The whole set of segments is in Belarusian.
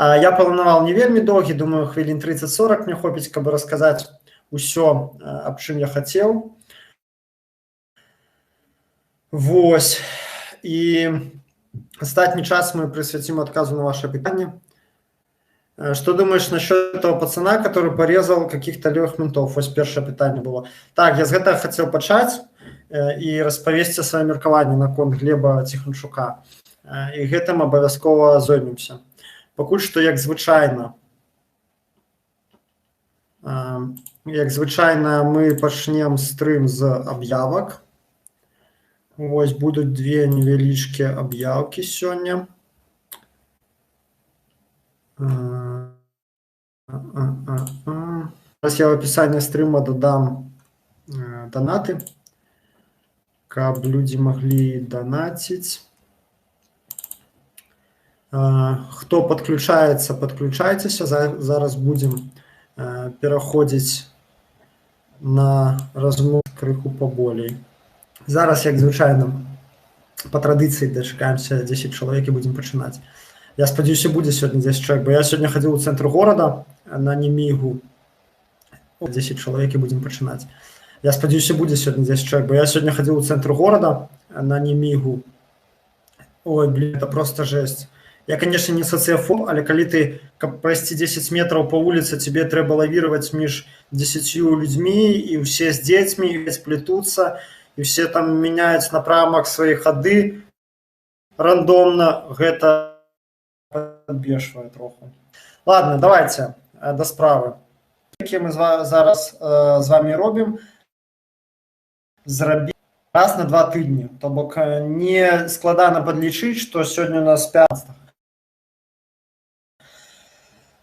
Я планаваў не вельмі доўгі, думаю, хвілін 30-40 мне хопіць, каб расказаць усё, аб чым я хацеў. Вось. І астатні час мы прысвяцім адказу на ваше пытанне. Что думаешь насчет этого пацана, который порезал каких-то левых ментов? Вось першае пытанне было. Так, я з гэтага хацеў пачаць і распавесці сваё меркаванне наконт Глеба Ціханчука. І гэтым абавязкова зоймемся. Пакуль што, як звычайна, мы пачнем стрым з аб'явак. Вось будуць две невялічкія аб'яўкі сёння. Зараз я в опісанні стрыма дадам донаты, каб людзі маглі донаціць. Хто падключаецца, падключайцеся. Зараз будзем пераходзіць на размову крыху паболей. Зараз, як звычайна, па традыцыі дачакаемся 10 чалавек і будзем пачынаць. Я спадзяюся, будзе сёння 10 чалавек, бо я сёння хадзіў у цэнтр горада на Немігу. 10 чалавек і будзем пачынаць. Я спадзяюся, будзе сёння 10 чалавек, бо я сёння хадзіў у цэнтр горада на Немігу. Ой, блин, это просто жесть. Я, конечно, не социофоб, але калі ты, каб прайсці 10 метраў по улице, тебе трэба лавіраваць між 10 людзьмі, і ўсе з дзецьмі, і плетуцца, і ўсе там мяняюць напрамак свае хады рандомна. Гэта подбешвае троху. Ладно, давайте до справы. Які мы зараз з вами робім, зрабіць раз на 2 тыдні. То бок не складана падлічыць, што сёння у нас 15.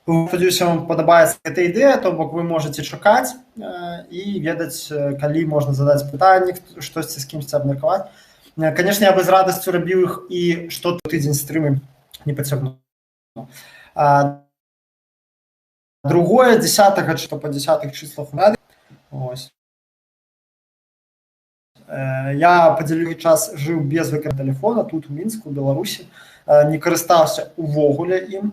Спадзяюся, вам падабаецца эта ідэя, то бок вы можете чакаць і ведаць, калі можна задаць пытанне, штосьці з кімсьці абмеркаваць. Конечно, я бы з радасцю рабіў іх і што тыдзень стрымы не пацягну. Другое, 10-го, что по 10-х числах рады. Ось. Я падзялю час жыў без выкарыстання тэлефона тут у Мінску, у Беларусі, не карыстаўся увогуле ім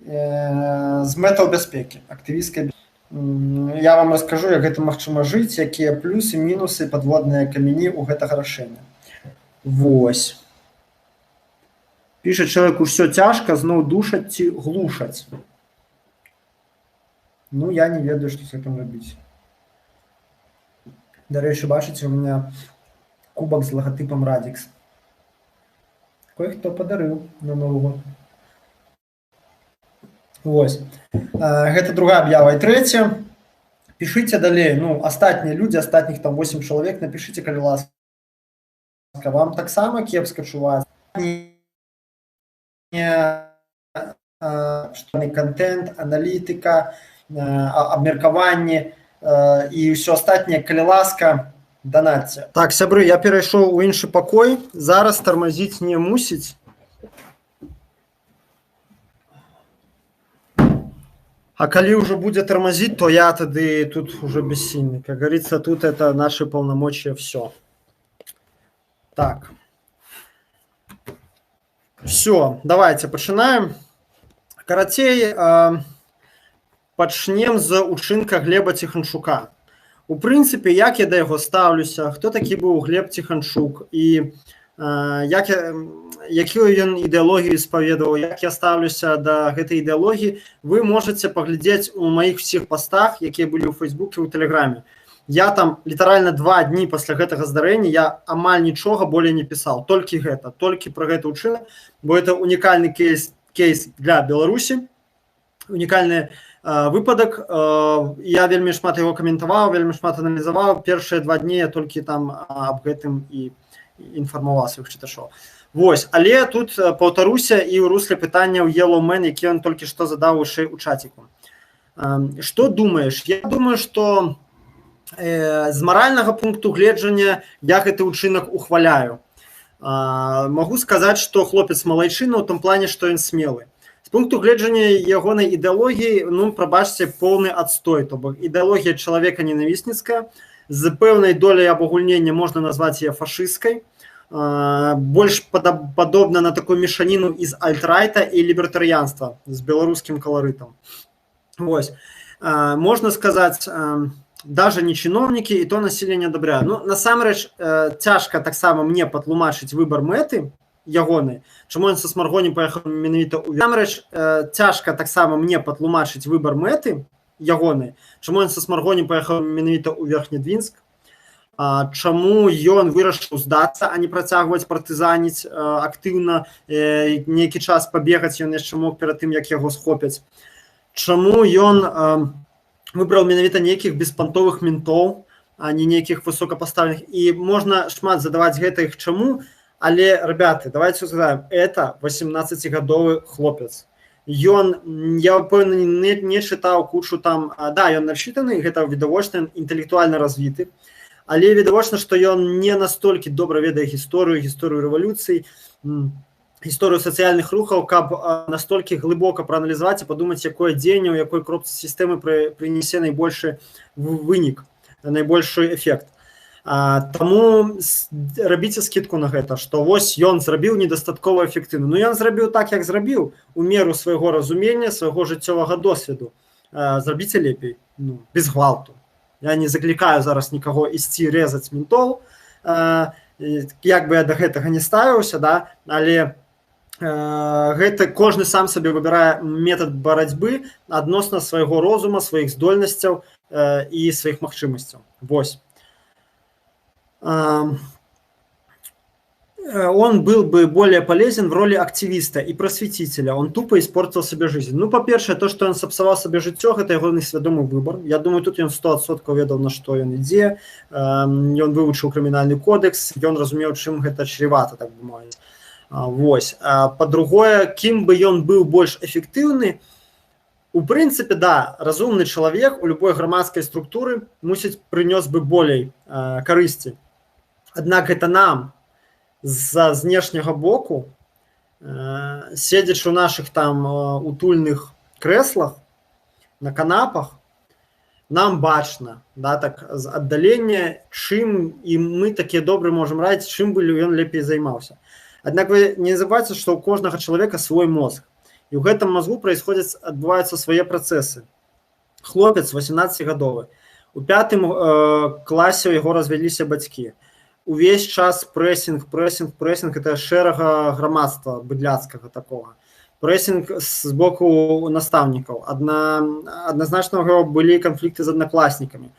з мэтаў бяспекі, актывісцкай. Я вам раскажу, як гэта магчыма жыць, якія плюсы, мінусы, падводныя камені ў гэтага рашэння. Вось. Піша чалавек, усё цяжка, зноў душаць ці глушаць. Ну, я не ведаю, што з гэтым рабіць. Дарэчы, бачыце, у меня кубак з лагатыпам Радикс. Кое-хто падарыў на Новы год. Вось. Гэта другая аб'ява. І трэцяя. Пішыце далей. Ну, астатнія людзі, астатніх там 8 чалавек, напішыце, калі ласка. Вам таксама кепска чуваецца. Контент, аналітыка, абмеркаванне і ўсё астатняе, калі ласка, данатце. Так, сябры, я перайшоў у іншы пакой. Зараз тармазіць не мусіць. А калі ўжо будзе тармазіць, то я тады тут уже бессильны. Как говорится, тут это наши полномочия все. Так. Все, давайте пачынаем. Карацей, пачнем з учынка Глеба Ціханчука. У прынцыпе, як я да яго стаўлюся, хто такі быў Глеб Ціханчук і якую ён ідэалогію спаведаваў, як я стаўлюся да гэтай ідэалогіі, вы можете паглядзець у маіх усіх пастах, якія былі ў Фейсбуке, ў Тэлеграме. Я там літаральна 2 дні пасля гэтага здарэння я амаль нічога болей не пісаў, толькі гэта, толькі пра гэты ўчынак, бо это унікальны кейс для Беларусі, унікальны выпадак. Я вельмі шмат яго каментаваў, вельмі шмат аналізаваў. Першыя 2 дні я толькі там аб гэтым і інфармаваў сваіх чытачоў. Вось, але тут паўтаруся і ў русле пытанняў Yellow Man, які ён толькі што задаў вышэй у чаціку. Што думаеш? Я думаю, што з маральнага пункту гледжання я гэты ўчынак ухваляю. Магу сказаць, што хлопец малайчына ў том плане, што ён смелы. З пункту гледжання ягонай ідэалогіі, ну, прабачце, поўны адстой. То бок ідэалогія чалавека ненавісніцкая, з пэўнай доляй абагульнення можна назваць яе фашысцкай. больш падобна на такую мешаніну з альтрайта і лібертарыянства з беларускім каларытам. Вось. Можна сказаць, даже не чиновники, и то население одобряют. Ну, насамрэч, цяжка таксама мне патлумачыць выбор мэты ягоны, чаму ён са Смаргоні паехаў менавіта ў насамрэч, цяжка таксама мне патлумачыць выбор мэты ягоны, чаму ён са Смаргоні паехаў менавіта ў Верхнедвінск, чаму ён вырашыў здацца, а не працягваць партызаніць актыўна, нейкі час пабегаць, ён яшчэ мог перад тым, як яго схопяць. Чаму ён выбраў менавіта нейкіх беспантовых ментоў, а не нейкіх высокапастаўленых. І можна шмат задаваць гэтых чаму, але, ребята, давайте згадаем, это 18-гадовы хлопец. Ён, я ўпэўнены, не чытаў кучу там, да, ён начытаны, гэта відавочна, інтэлектуальна развіты, але відавочна, што ён не настолькі добра ведае гісторыю рэвалюцыі, гісторыю сацыяльных рухаў, каб настолькі глыбока прааналізаваць і падумаць, якое дзеянне, у якой кропцы сістэмы прынясе найбольшы вынік, найбольшы эфект. Таму рабіце скідку на гэта, што вось ён зрабіў недастаткова эфектыўна. Ну, ён зрабіў так, як зрабіў, у меру свайго разумення, свайго жыццёвага досведу. Зрабіце лепей, ну, без гвалту. Я не заклікаю зараз нікаго ісці рэзаць ментоў, як бы я да гэтага не ставіўся, да, але гэта кожны сам сабе выбірае метад барацьбы адносна свайго розума, сваіх здольнасцяў і сваіх магчымасцяў. Вось. Он был бы более полезен в роли активиста и просветителя. Он тупо испортил себе жизнь. Ну, по-перше, то, что он сапсаваў себе жыццё, гэта яго несвядомы выбор. Я думаю, тут ён 100% ведаў, на што ён ідзе. Ён вывучыў крымінальны кодекс, ён разумеў, чым гэта чревата, так бы мовіць. Вось. Па-другое, кім бы ён быў больш эфектыўны, у прынцыпе, да, разумны чалавек у любой грамадскай структуры мусіць прынёс бы болей карысці. Аднак гэта нам з-за знешняга боку, седзячы ў нашых там утульных крэслах, на канапах, нам бачна, да, так, з аддалення, чым і мы такія добры можам радіць, чым бы ён лепей займаўся. Аднак вы не забывайце, што ў кожнага чалавека свой мозг. І ў гэтым мозгу адбываюцца свае працэсы. Хлопец 18-гадовы. У 5 класе ў яго развяліся бацькі. Увесь час прэсінг, это шэрага грамадства быдляцкага такога. Прэсінг з боку настаўнікаў. Адназначна ў яго былі канфлікты з аднакласнікамі.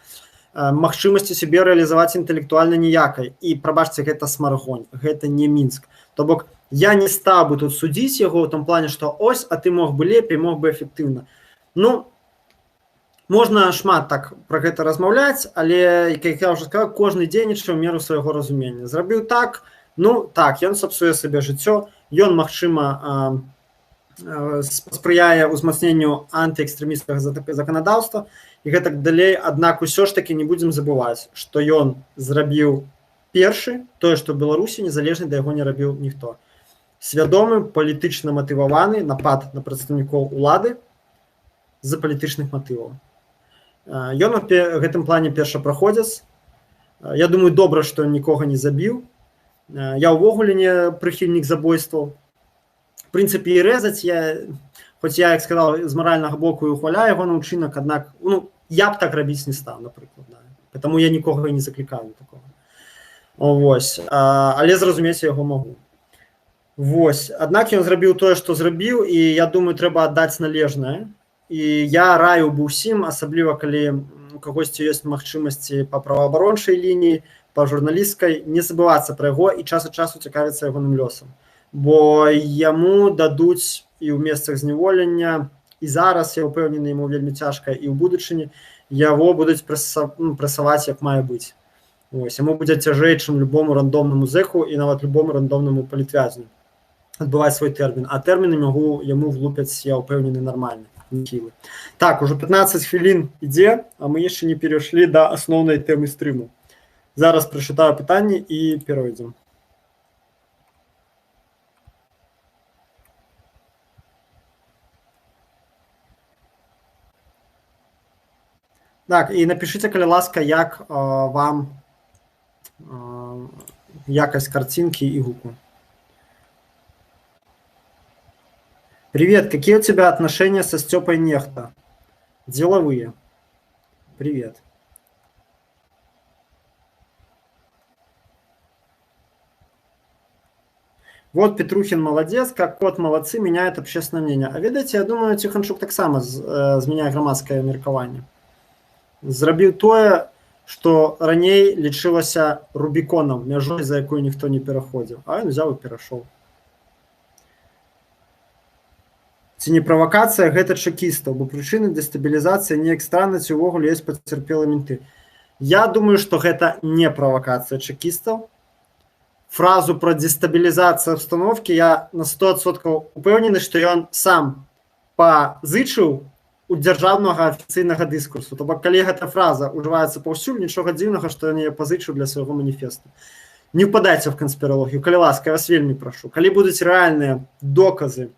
Магчымасці сябе рэалізаваць інтэлектуальна ніякай. І, прабачце, гэта Смаргонь, гэта не Мінск. То бок, я не стаў бы тут судзіць яго ў том плане, што ось, а ты мог бы лепей, мог бы эфектыўна. Ну, можна шмат так пра гэта размаўляць, але, як я ўжо сказаў, кожны дзейнічае ў меру свайго разумення. Зрабіў так, ну, так, ён сапсуе сабе жыццё, ён, магчыма, спрыяе ўзмацненню антыэкстрэмісцкага заканадаўства і гэтак далей, аднак усё ж такі не будзем забываць, што ён зрабіў першы, тое, што ў Беларусі незалежна да яго не рабіў ніхто. Свядомы, палітычна матываваны напад на прадстаўнікоў улады з-за палітычных матываў. Ён у гэтым плане першапраходзец. Я думаю, добра, што нікога не забіў. Я ўвогуле не прыхільнік забойстваў. В прынцыпе, і рэзаць хоць я, як сказаў, з маральнага боку і ухваляю яго на ўчынак, аднак, ну, я б так рабіць не стаў, напрыклад. Да. Таму я нікога і не заклікаю такога. Вось. Але зразумець яго магу. Вось. Аднак ён зрабіў тое, што зрабіў, і я думаю, трэба аддаць належнае. І я раю бы ўсім, асабліва калі у кагосьці ёсць магчымасці па праваабарончай лініі, па журналісцкай, не забывацца пра яго і час ад часу цікавіцца ягоным лёсам. Бо яму дадуць і ў месцах зняволення, і зараз, я ўпэўнены, яму вельмі цяжка, і ў будучыні яго будуць прэсаваць, як мае быць. Ось, яму будзе цяжэй, чым любому рандомнаму зэку і нават любому рандомнаму палітвязню адбываць свой тэрмін. А тэрміны яму влупяць, я ўпэўнены, нармальна. Так, ужо 15 хвілін ідзе, а мы яшчэ не перайшлі да асноўнай тэмы стрыму. Зараз прачытаю пытанні і перайдзем. Так, і напішыце, калі ласка, як вам якость картинки и гуку. Привет, какие у тебя отношения со Степой Нехта? Деловые. Привет. Вот Петрухин молодец, как кот молодцы, меняет общественное мнение. А видите, я думаю, Тиханчук так само змяняе грамадскае меркаванне. Зрабіў тое, што раней лічылася рубіконам, мяжой, за якую ніхто не пераходзіў, а ён взяў і перайшоў. Ці не правакацыя гэта чэкістаў, бо прычыны дэстабілізацыі неяк странна, ці ўвогуле ёсць пацярпелыя менты. Я думаю, што гэта не правакацыя чэкістаў. Фразу про дестабілізацыю обстановки я на 100% упэўнены, што ён сам пазычыў у дзяржаўнага афіцыйнага дыскурсу. То бок, калі гэта фраза ўжываецца паўсюль, нічога дзіўнага, што ён яе пазычыў для свайго маніфесту. Не впадайце в канспіралогію, калі ласка, я вас вельмі прашу. Калі будуць рэальныя доказы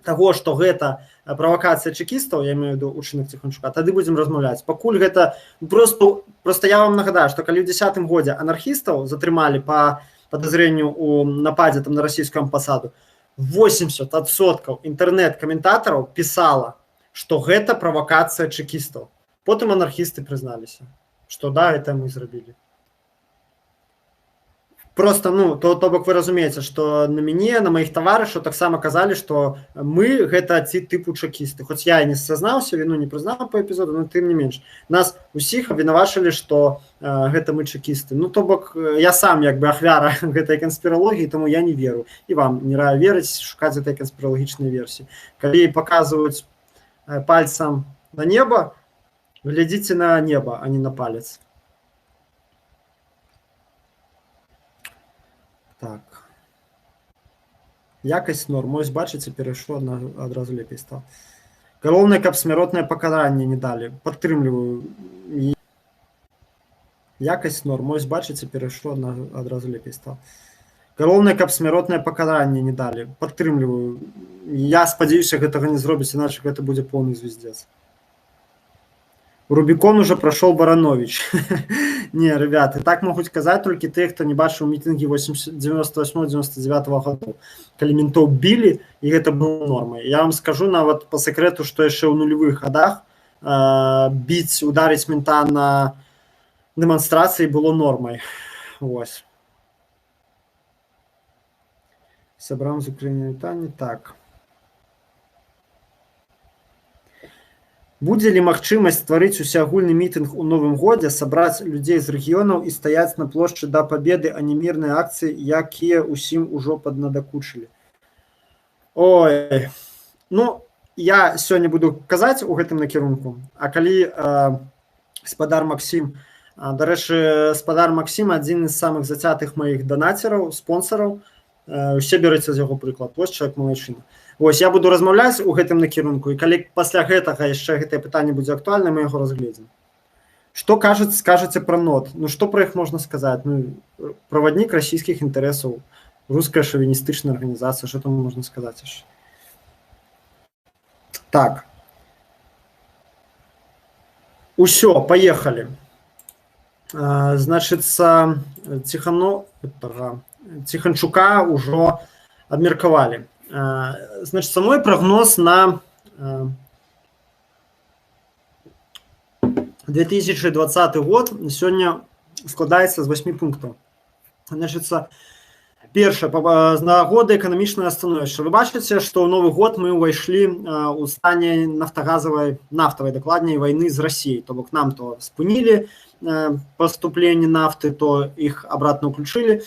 того, што гэта правакацыя чэкістаў, я имею в виду учынак Тиханчука, тады будзем размаўляць. Пакуль гэта просто я вам нагадаю, што калі ў 10-м годзе анархістаў затрымалі па подозрению у нападе там, на российскую амбассаду, 80% интернет-комментаторов писало, что это провокация чекистов. Потом анархисты признались, что да, это мы сделали. Просто, то бок вы разумееце, што на мяне, на маіх таварышаў таксама казалі, што мы гэта ці тыпу чэкісты. Хоць я і не сазнаўся, віну не прызнаў па эпізоду, но тым не менш. Нас усіх абвінавачылі, што гэта мы чэкісты. То бок я сам як бы ахвяра гэтай канспіралогіі, таму я не веру. І вам не раю верыць, шукаць гэтай канспіралагічнай версіі. Калі паказваюць пальцам на неба, глядзіце на неба, а не на палец. Так. Якасць норм. Ось, бачыце, перайшло адразу лепей стала. Галоўнае, каб смяротнае пакаранне не далі. Падтрымліваю. Якасць норм. Ось, бачыце, перайшло адразу лепей стала. Галоўнае, каб смяротнае пакаранне не далі. Падтрымліваю. Я спадзяюся, гэтага не зробіць, іначе гэта будзе поўны звездец. Рубикон уже прошел Баранович. Не, ребята, так могут сказать только те, кто не бачил митинги 98-99 годов, когда ментов били, и это было нормой. Я вам скажу по секрету, что еще в нулевых годах бить, ударить мента на демонстрации было нормой. Вот. Собрам з Украины вітання. Так. Будзе ли магчымасць стварыць усеагульны мітынг у новым годзе, сабраць людзей з рэгіёнаў і стаяць на плошчы да Пабеды, а не мірныя акцыі, якія ўсім ужо паднадакучылі? Ой, я сёння буду казаць у гэтым накірунку, а калі спадар Максім, дарэчы, спадар Максім адзін з самых зацятых маіх данацераў, спонсараў, усе берыце з яго прыклад, вось чалавек малайчына. Вось, я буду размаўляць у гэтым накірунку, і калі пасля гэтага яшчэ гэтае пытанне будзе актуальна, мы яго разгледзім. Што скажаце пра НОТ? Што пра іх можна сказаць? Праваднік расійскіх інтарэсаў, руская шавіністычная арганізацыя, што там можна сказаць яшчэ? Так. Усё, паехалі. Значыцца, Тиханчука ўжо абмеркавалі. Значит, мой прогноз на 2020 год сегодня складаецца з 8 пунктаў. Значит, першае, нагода эканамічнага становішча. Вы бачыце, што ў новы год мы ўвайшлі ў стане нафтавай, дакладней, вайны з Расіяй. То бок нам то спынілі поступленне нафты, то іх обратно уключылі.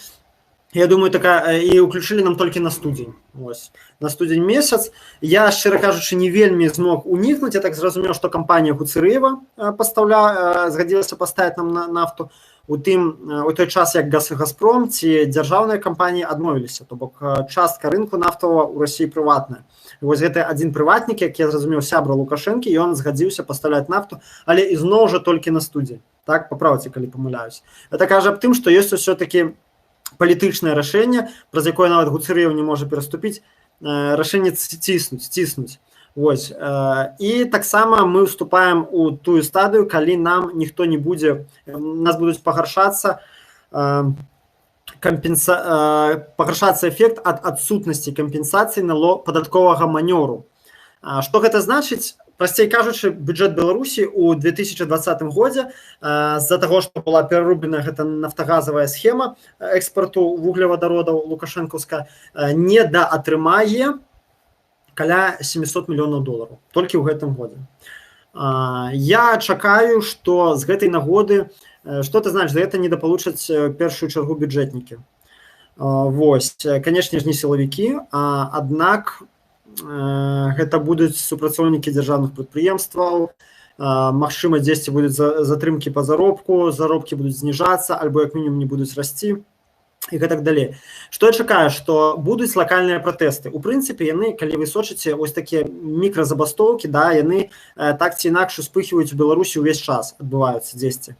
Я думаю, і уключылі нам толькі на студзень. Ось. На студзень месяц. Я, шчыра кажучы, не вельмі змог унікнуць. Я так зразумеў, што кампанія Гуцэрэева згадзілася паставіць нам на нафту. У той час, як Газпром ці дзяржаўныя кампаніі адмовіліся. То бок частка рынку нафтавага ў Расіі прыватная. І вось гэта адзін прыватнік, як я зразумеў, сябра Лукашэнкі, і ён згадзіўся пастаўляць нафту, але ізноў жа толькі на студзень. Так, паправце, калі памыляюсь. Гэта кажа аб тым, што ёсць усё-такі палітычнае рашэнне, праз якое нават Гуцэрэеў не можа пераступіць, рашэнне ціснуць. Вось. І таксама мы ўступаем у тую стадыю, калі нам ніхто не будзе, нас будуць пагаршацца пагаршацца эфект ад адсутнасці кампенсацыі падатковага манёру. Што гэта значыць? Прасцей кажучы, бюджэт Беларусі ў 2020 годзе з-за таго, што была перарублена гэта нафтагазавая схема экспарту вуглевадародаў лукашэнкаўская, не даатрымае каля $700 мільёнаў толькі ў гэтым годзе. Я чакаю, што з гэтай нагоды, што это значыць, за гэта недапалучаць першую чаргу бюджэтнікі. Вось, канешне ж, не сілавікі, аднак гэта будуць супрацоўнікі дзяржаўных прадпрыемстваў, магчыма, дзесьці будуць затрымкі па заробкі будуць зніжацца, альбо як мінімум не будуць расці, і гэтак далей. Што я чакаю, што будуць лакальныя пратэсты. У прынцыпе, яны, калі вы сочыце, ось такія мікразабастоўкі, да, яны так ці інакш успыхваюць у Беларусі ўвесь час, адбываюцца дзесьці.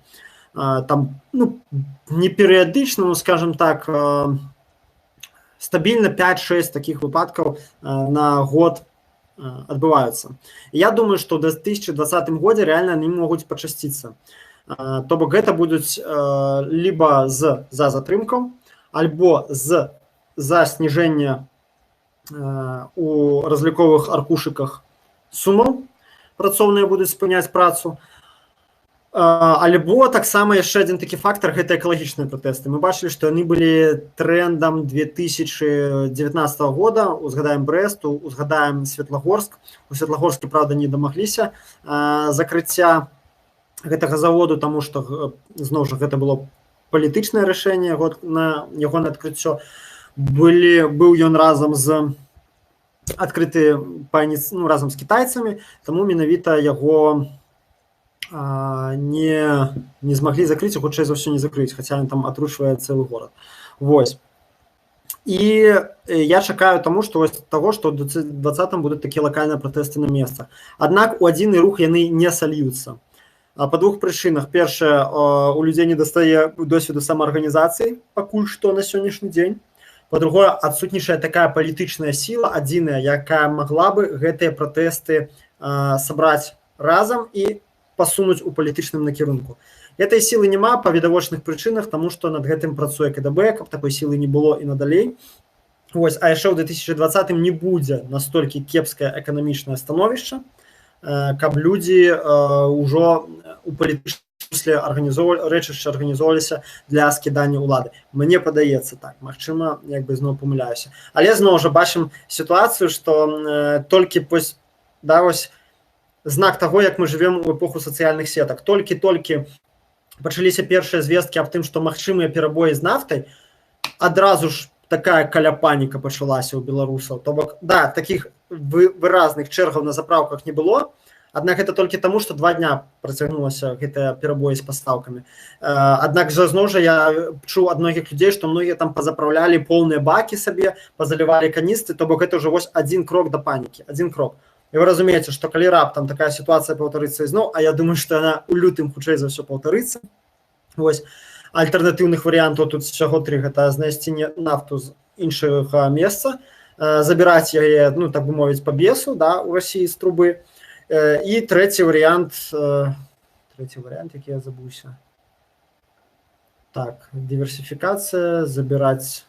Там, не перыядычна, скажем так, стабільна 5-6 такіх выпадкаў на год адбываюцца. Я думаю, што ў 2020 годзе рэальна яны могуць пачасціцца. То бок гэта будуць либо за затрымкаў, альбо за снижэнне у разліковых аркушыках сумаў, працоўныя будуць спыняць працу, альбо таксама яшчэ адзін такі фактар – гэта экалагічныя пратэсты. Мы бачылі, што яны былі трэндам 2019 года, узгадаем Брэст, узгадаем Светлагорск. У Светлагорске, правда, не дамагліся закрыцця гэтага заводу, таму што, зноў жа, гэта было палітычнае рашэнне на яго адкрыццё. Быў ён разам з адкрыты разам з кітайцамі, таму менавіта яго не змаглі закрыць, хутчэй за ўсё не закрыць, хаця ён там атручвае цэлы горад. Вось. І я чакаю таго, што ў 2020 будуць такія лакальныя пратэсты на месцах. Аднак у адзіны рух яны не сольюцца. Па двух прычынах. Першае, у людзей не дастае досведу самаарганізацыі пакуль што на сённяшні дзень. Па-другое, адсутнічае такая палітычная сіла, адзіная, якая магла бы гэтыя пратэсты сабраць разам і пасунуць у палітычным накірунку. Гэтай сілы няма па відавочных прычынах, таму што над гэтым працуе КДБ, каб такой сілы не было і надалей. Вось, а яшчэ ў 2020 не будзе настолькі кепскае эканамічнае становішча, каб людзі ўжо у палітычным смысле рэчышча арганізоўваліся для скідання ўлады. Мне падаецца так, магчыма, як бы зноў памыляюся. Але зноў жа бачым сітуацыю, што толькі знак таго, як мы жывем у эпоху сацыяльных сетак. Толькі пачаліся першыя звесткі аб тым, што магчымыя перабоі з нафтай, адразу ж такая каляпаніка пачалася ў беларусаў. То бок, да, такіх выразных чэргаў на запраўках не было, аднак гэта толькі таму, што 2 дня працягнулася гэтая перабоі з пастаўкамі. Аднак жа зноў жа я чуў ад многіх людзей, што многія там пазапраўлялі поўныя бакі сабе, пазалівалі каністы, то бок гэта ўжо вось адзін крок да панікі, адзін крок. І вы разумееце, што калі раптам такая сітуацыя паўтарыцца ізноў, а я думаю, што яна ў лютым хутчэй за ўсё паўтарыцца. Вось, альтэрнатыўных варыянтаў тут усяго 3, гэта знайсці нафту з іншага месца, забіраць яе, так бы мовіць, па бесу, да, у Расіі з трубы. І трэці варыянт, які я забыўся. Так, дыверсіфікацыя, забіраць,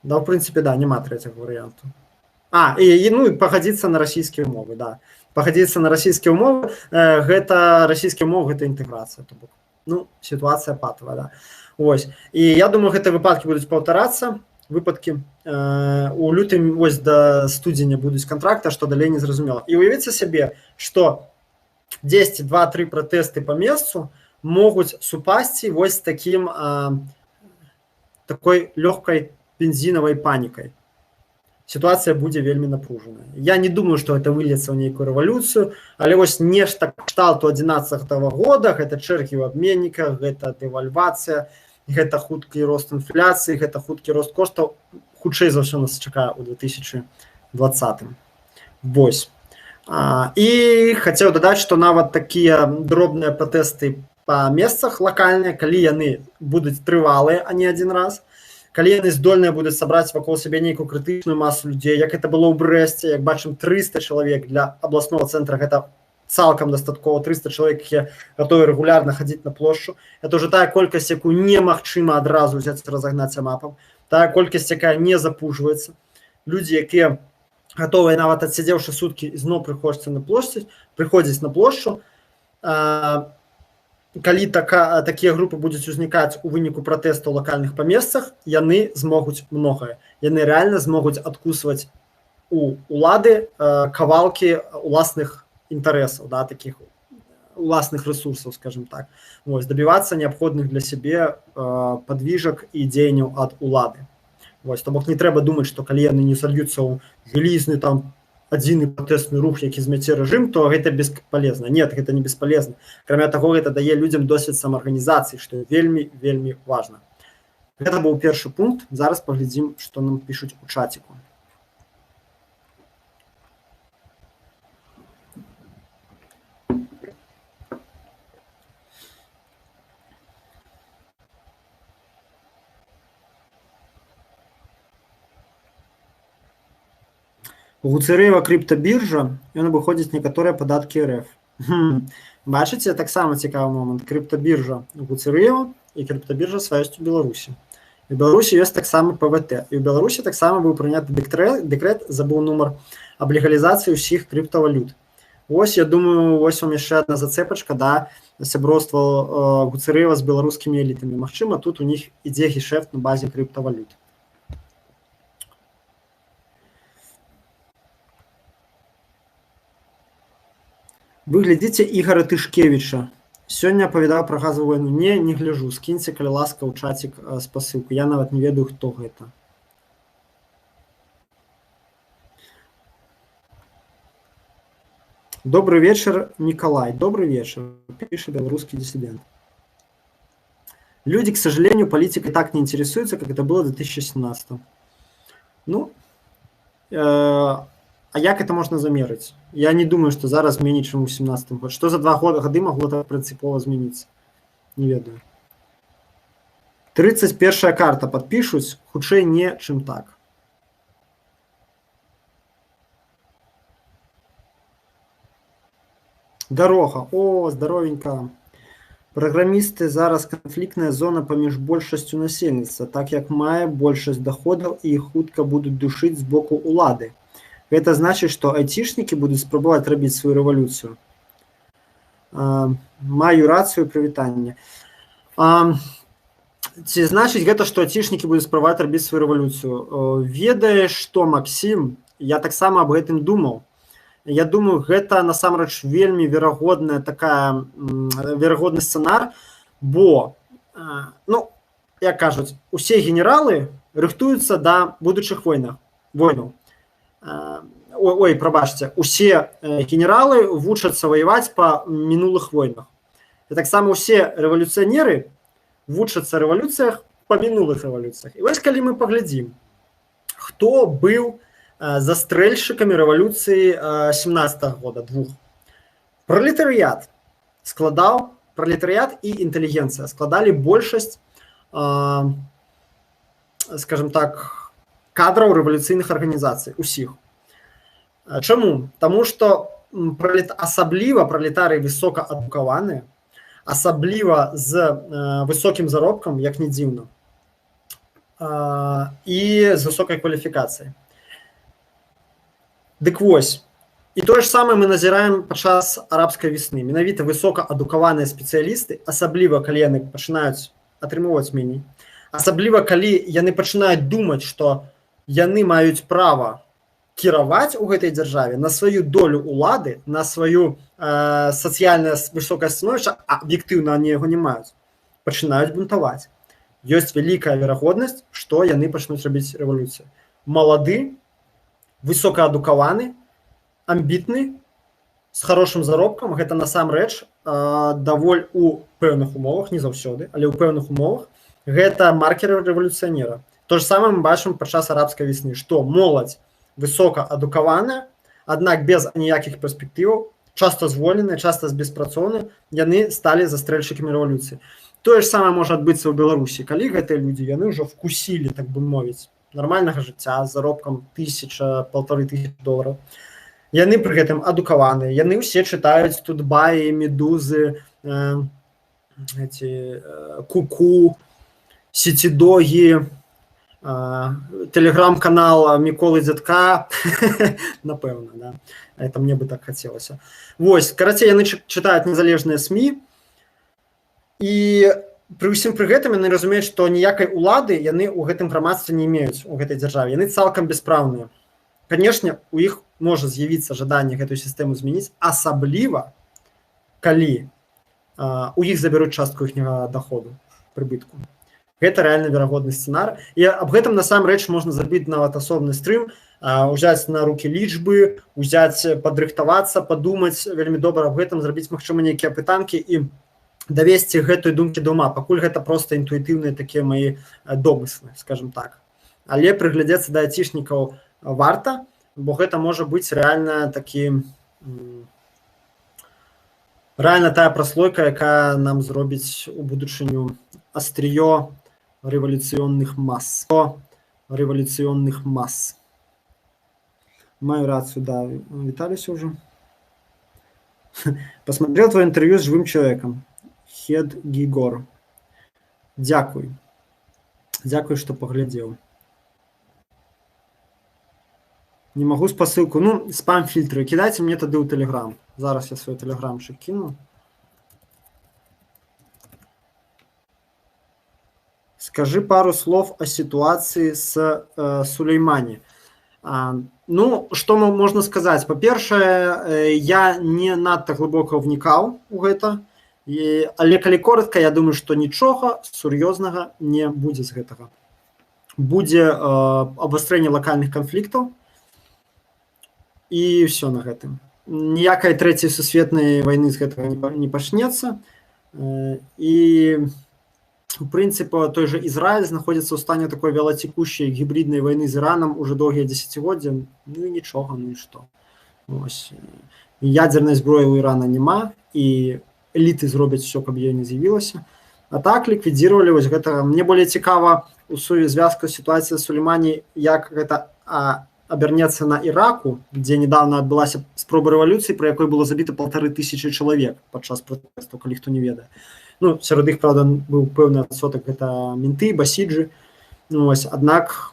да, ў прынцыпе, да, няма трэцяга варыянту. І пагадзіцца на расійскія ўмовы, да. Пагадзіцца на расійскія ўмовы, расійскія ўмовы, гэта інтэграцыя, то бок. Сітуацыя патавая, да. Вось. І я думаю, гэтыя выпадкі будуць паўтарацца, выпадкі. У лютым, вось, да студзеня будуць кантракты, што далей не зразумела. І уявіце сабе, што 10, 2-3 пратэсты па месцу могуць супасці вось такой лёгкай бензінавай панікай. Сітуацыя будзе вельмі напружаная. Я не думаю, што гэта выльецца ў нейкую рэвалюцыю, але вось нешта кшталту 2011 года, гэта чэргі ў абменніках, гэта дэвальвацыя, гэта хуткі рост інфляцыі, гэта хуткі рост коштаў, хутчэй за ўсё нас чакае ў 2020. Вось. І хацеў дадаць, што нават такія дробныя пратэсты па месцах лакальныя, калі яны будуць трывалыя, а не адзін раз, калі яны здольныя будуць сабраць вакол сябе нейкую крытычную масу людзей, як это было ў Брэсце, як бачым, 300 чалавек для абласнога цэнтра, гэта цалкам дастаткова 300 чалавек, якія гатовы рэгулярна хадзіць на плошчу. Это ўжо тая колькасць, якую немагчыма адразу взяць разагнаць амапам, тая колькасць, якая не запужваецца. Людзі, якія гатовыя нават адсядзеўшы суткі зноў прыходзяць на плошчу. Калі такія групы будуць узнікаць у выніку пратэсту ў лакальных памесцах, яны змогуць многае. Яны рэальна змогуць адкусваць у улады кавалкі уласных інтарэсаў, да, такіх уласных ресурсаў, скажем так. Вось, дабівацца неабходных для сябе падвіжак і дзеянняў ад улады. Вось, то бок не трэба думаць, што калі яны не сольюцца ў вялізны там адзіны пратэсны рух, які змяце рэжым, то гэта бесполезна. Нет, гэта не бесполезна. Акрамя таго, гэта дае людзям досвед самаарганізацыі, што вельмі, вельмі важна. Гэта быў першы пункт. Зараз паглядзім, што нам пішуць у чаціку. У Гуцэрэева крыптабіржа, ён абыходзіць некаторыя падаткі РФ. Бачыце, таксама цікавы момант. Крыптабіржа у Гуцэрэева і крыптабіржа сваёсць у Беларусі. У Беларусі ёсць таксама ПВТ. І ў Беларусі таксама быў прыняты дэкрэт, забыў нумар, аб легалізацыі ўсіх крыптавалют. Вось, я думаю, вось вам яшчэ адна зацэпачка, да, сяброўства Гуцэрэева з беларускімі элітамі. Магчыма, тут у них ідзе гешэфт на базе крыптавалют. Вы глядзіце Ігора Тышкевіча. Сёння апавядаў пра газавую вайну. Не гляджу. Скіньце, калі ласка, ў чацік спасылку. Я нават не ведаю, хто гэта. Добрый вечер, Николай. Добрый вечер. Пишет белорусский диссидент. Люди, к сожалению, политикой так не интересуются, как это было в 2017. Ну, а як это можна замерыць? Я не думаю, што зараз меней, чым у 17 год. Што за 2 гады магло так прынцыпова змяніцца? Не ведаю. 31-я карта падпішуць, хутчэй не, чым так. Дарога. О, здаровенька. Праграмісты зараз канфліктная зона паміж большасцю насельніцтва, так як мае большасць доходаў і іх хутка будуць душыць з боку улады. Гэта значыць, што айцішнікі будуць спрабаваць рабіць сваю рэвалюцыю. Маю рацыю, прывітанне. Ці значыць гэта, што айцішнікі будуць спрабаваць рабіць сваю рэвалюцыю? Ведаеш што, Максім, я таксама аб гэтым думаў. Я думаю, гэта насамрэч вельмі верагодны сцэнар, бо, ну, як кажуць, усе генералы рыхтуюцца да будучых войнаў. Ой, прабачце, усе генералы вучацца ваяваць па мінулых войнах. І таксама усе рэвалюцыянеры вучацца рэвалюцыях па мінулых рэвалюцыях. І вось калі мы паглядзім, хто быў застрэльшчыкамі рэвалюцыі 17-го года, двух. Пролетарыят і інтэлігенцыя складалі большасць, скажем так, кадраў рэвалюцыйных арганізацый, усіх. Чаму? Таму што асабліва пралетарыі высокаадукаваныя, асабліва з высокім заробкам, як не дзіўна, і з высокай кваліфікацыяй. Дык вось, і тое ж самае мы назіраем падчас арабскай весны. Менавіта высокаадукаваныя спецыялісты, асабліва калі яны пачынаюць атрымоўваць меней, асабліва калі яны пачынаюць думаць, што яны маюць права кіраваць у гэтай дзяржаве на сваю долю улады, на сваю сацыяльнае высокае становішча, а аб'ектыўна они яго не маюць, пачынаюць бунтаваць. Ёсць вялікая верагоднасць, што яны пачнуць рабіць рэвалюцыю. Малады, высокаадукаваны, амбітны, з хорошым заробкам, гэта насамрэч даволь у пэўных умовах, не заўсёды, але ў пэўных умовах, гэта маркеры рэвалюцыянера. То ж самае мы бачым падчас арабскай весны, што моладзь высокаадукаваная, аднак без аніякіх перспектываў, часта звольненыя, часта беспрацоўныя, яны сталі застрэльшчыкамі рэвалюцыі. Тое ж самае можа адбыцца ў Беларусі, калі гэтыя людзі, яны ўжо вкусілі, так бы мовіць, нармальнага жыцця з заробкам $1000–1500. яны пры гэтым адукаваныя, яны ўсе чытаюць тут баі, медузы, куку, сецідогі, тэлеграм-канал Міколы Дзядка, напэўна, да? Это мне бы так хацелася. Вось, карацей, яны чытаюць незалежныя СМІ, і пры ўсім пры гэтым яны разумеюць, што ніякай улады яны ў гэтым грамадстве не имеюць у гэтай дзяржаве, яны цалкам бяспраўныя. Канешне, у іх можа з'явіцца жаданне гэтую сістэму змяніць, асабліва, калі у іх забяруць частку іхняга даходу, прыбытку. Гэта рэальна верагодны сцэнар. І аб гэтым насамрэч можна зрабіць нават асобны стрым, узяць на рукі лічбы, падрыхтавацца, падумаць вельмі добра аб гэтым, зрабіць, магчыма, нейкія пытанкі і давесці гэтую думкі да ума. Пакуль гэта проста інтуітыўныя такія мои домыслы, скажем так. Але прыглядзецца да айцішнікаў варта, бо гэта можа быць рэальна рэальна тая праслойка, якая нам зробіць у будучыню астрыё революционных масс. Маю рацию, да, Виталий уже. Посмотрел твое интервью с живым человеком. Хед Гигор. Дякую. Дякую, что поглядел. Не могу спасылку. Ну, спам-фильтры. Кидайте мне тады ў Телеграм. Зараз я свой телеграмчик кину. Скажи пару слов о ситуации с Сулеймани. Ну, что можно сказать? По-першае, я не надта глыбока вникаў у гэта, але калі коротка, я думаю, што нічога сур'ёзнага не будзе з гэтага. Будзе абвастрэнне лакальных канфліктаў і ўсё на гэтым. Ніякай трэцяй сусветнай вайны з гэтага не пачнецца. І в прынцыпе, той же Израиль знаходзіцца ў стане такой вялацекущай гібриднай вайны з Іранам уже доўгія дзесяцігоддзя. Ну і нічога, ну і што. Ядзернай зброі ў Ірана няма, і эліты зробяць все, каб ёй не з'явілася. А так ліквідзіравалі вось гэта. Мне болей цікава у звязку сітуацыі з Сулеймані, як гэта абернецца на Іраку, дзе недавно адбылася спроба рэвалюцыі, пры якой было забіта 1500 чалавек падчас пратэсту, калі хто не ведае. Ну, сярод іх, правда, быў пэўны адсотак, гэта менты, басіджы. Ну, ось, аднак,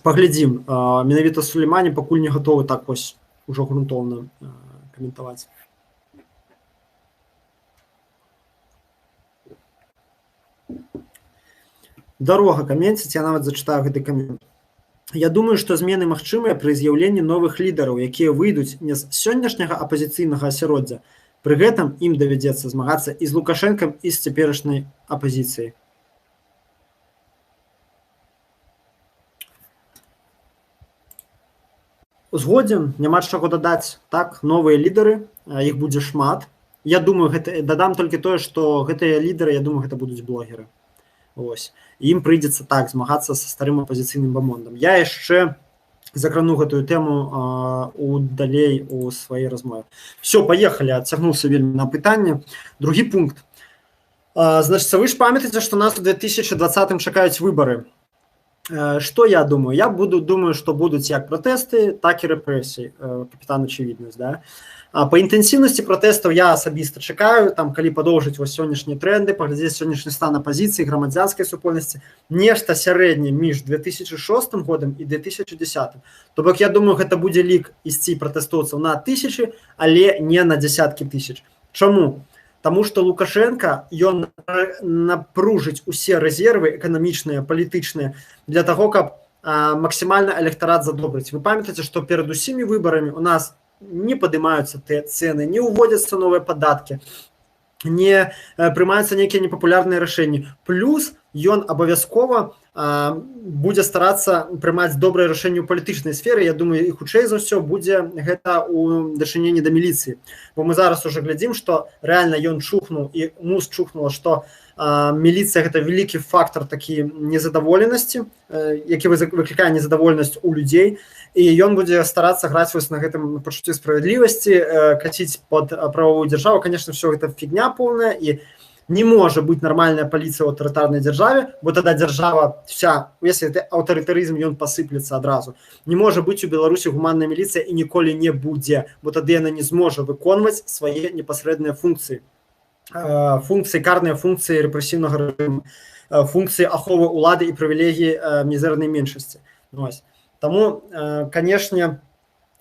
паглядзім. Менавіта Сулеймані пакуль не гатовы так вось ужо грунтоўна каментаваць. Дарога каменціць, я нават зачытаю гэты камент. Я думаю, што змены магчымыя пры з'яўленні новых лідараў, якія выйдуць не з сённяшняга апазіцыйнага асяроддзя. Пры гэтым ім давядзецца змагацца і з Лукашэнкам, і з цяперашняй апазіцыяй. Згодзін, няма чаго дадаць. Так, новыя лідары, іх будзе шмат. Я думаю, дадам толькі тое, што гэтыя лідары, я думаю, гэта будуць блогеры. Ось. Ім прыйдзецца так змагацца са старым апазіцыйным бамондам. Я яшчэ закрану гэтую тэму далей у сваёй размове. Все, поехали, адцягнуўся вельмі на пытанне. Другі пункт. Значит, вы ж памятаеце, што нас у 2020 чакаюць выбары. Што я думаю? Я думаю, што будуць як пратэсты, так і рэпрэсіі. Капітан Очевиднасць, да? По інтэнсіўнасці пратэстаў я асабіста чакаю, там, калі падоўжыць вось сённяшнія тренды, паглядзець сённяшні стан апазіцыі, грамадзянскай супольнасці, нешта сярэдняе між 2006 годам і 2010. То бок, я думаю, гэта будзе лік ісці пратэстоўцаў на тысячы, але не на дзясяткі тысяч. Чаму? Таму што Лукашенка, ён напружыць усе рэзервы эканамічныя, палітычныя для таго, каб максімальна электарат задобрыць. Вы памятаеце, што перад усімі выбарамі у нас не падымаюцца тыя цэны, не ўводзяцца новыя падаткі, не прымаюцца нейкія непапулярныя рашэнні. Плюс ён абавязкова будзе старацца прымаць добрыя рашэнні ў палітычнай сферы. Я думаю, і хутчэй за ўсё будзе гэта ў дачыненні да міліцыі. Бо мы зараз уже глядзім, што рэальна ён чухнуў, і МУС чухнула, што міліцыя гэта вялікі фактор такі незадаволенасці, які выклікае незадаволенасць у людзей, і ён будзе старацца граць вось на гэтым пачуцці справядлівасці, каціць пад правовую дзяржаву. Конечно, все гэта фігня поўная, і Не может быть нормальная полиция в авторитарной державе, бо тогда держава вся, если это аўтарытарызм, ён посыплется адразу. Не может быть у Беларусі гуманная милиция и ніколі не будзе, бо тады яна не зможа выконваць свае непасрэдныя функцыі. Функцыі, карныя функцыі рэпрэсіўнага рэжыму, функцыі аховы ўлады і прывілегіі мізэрнай меншасці. Таму, канешне,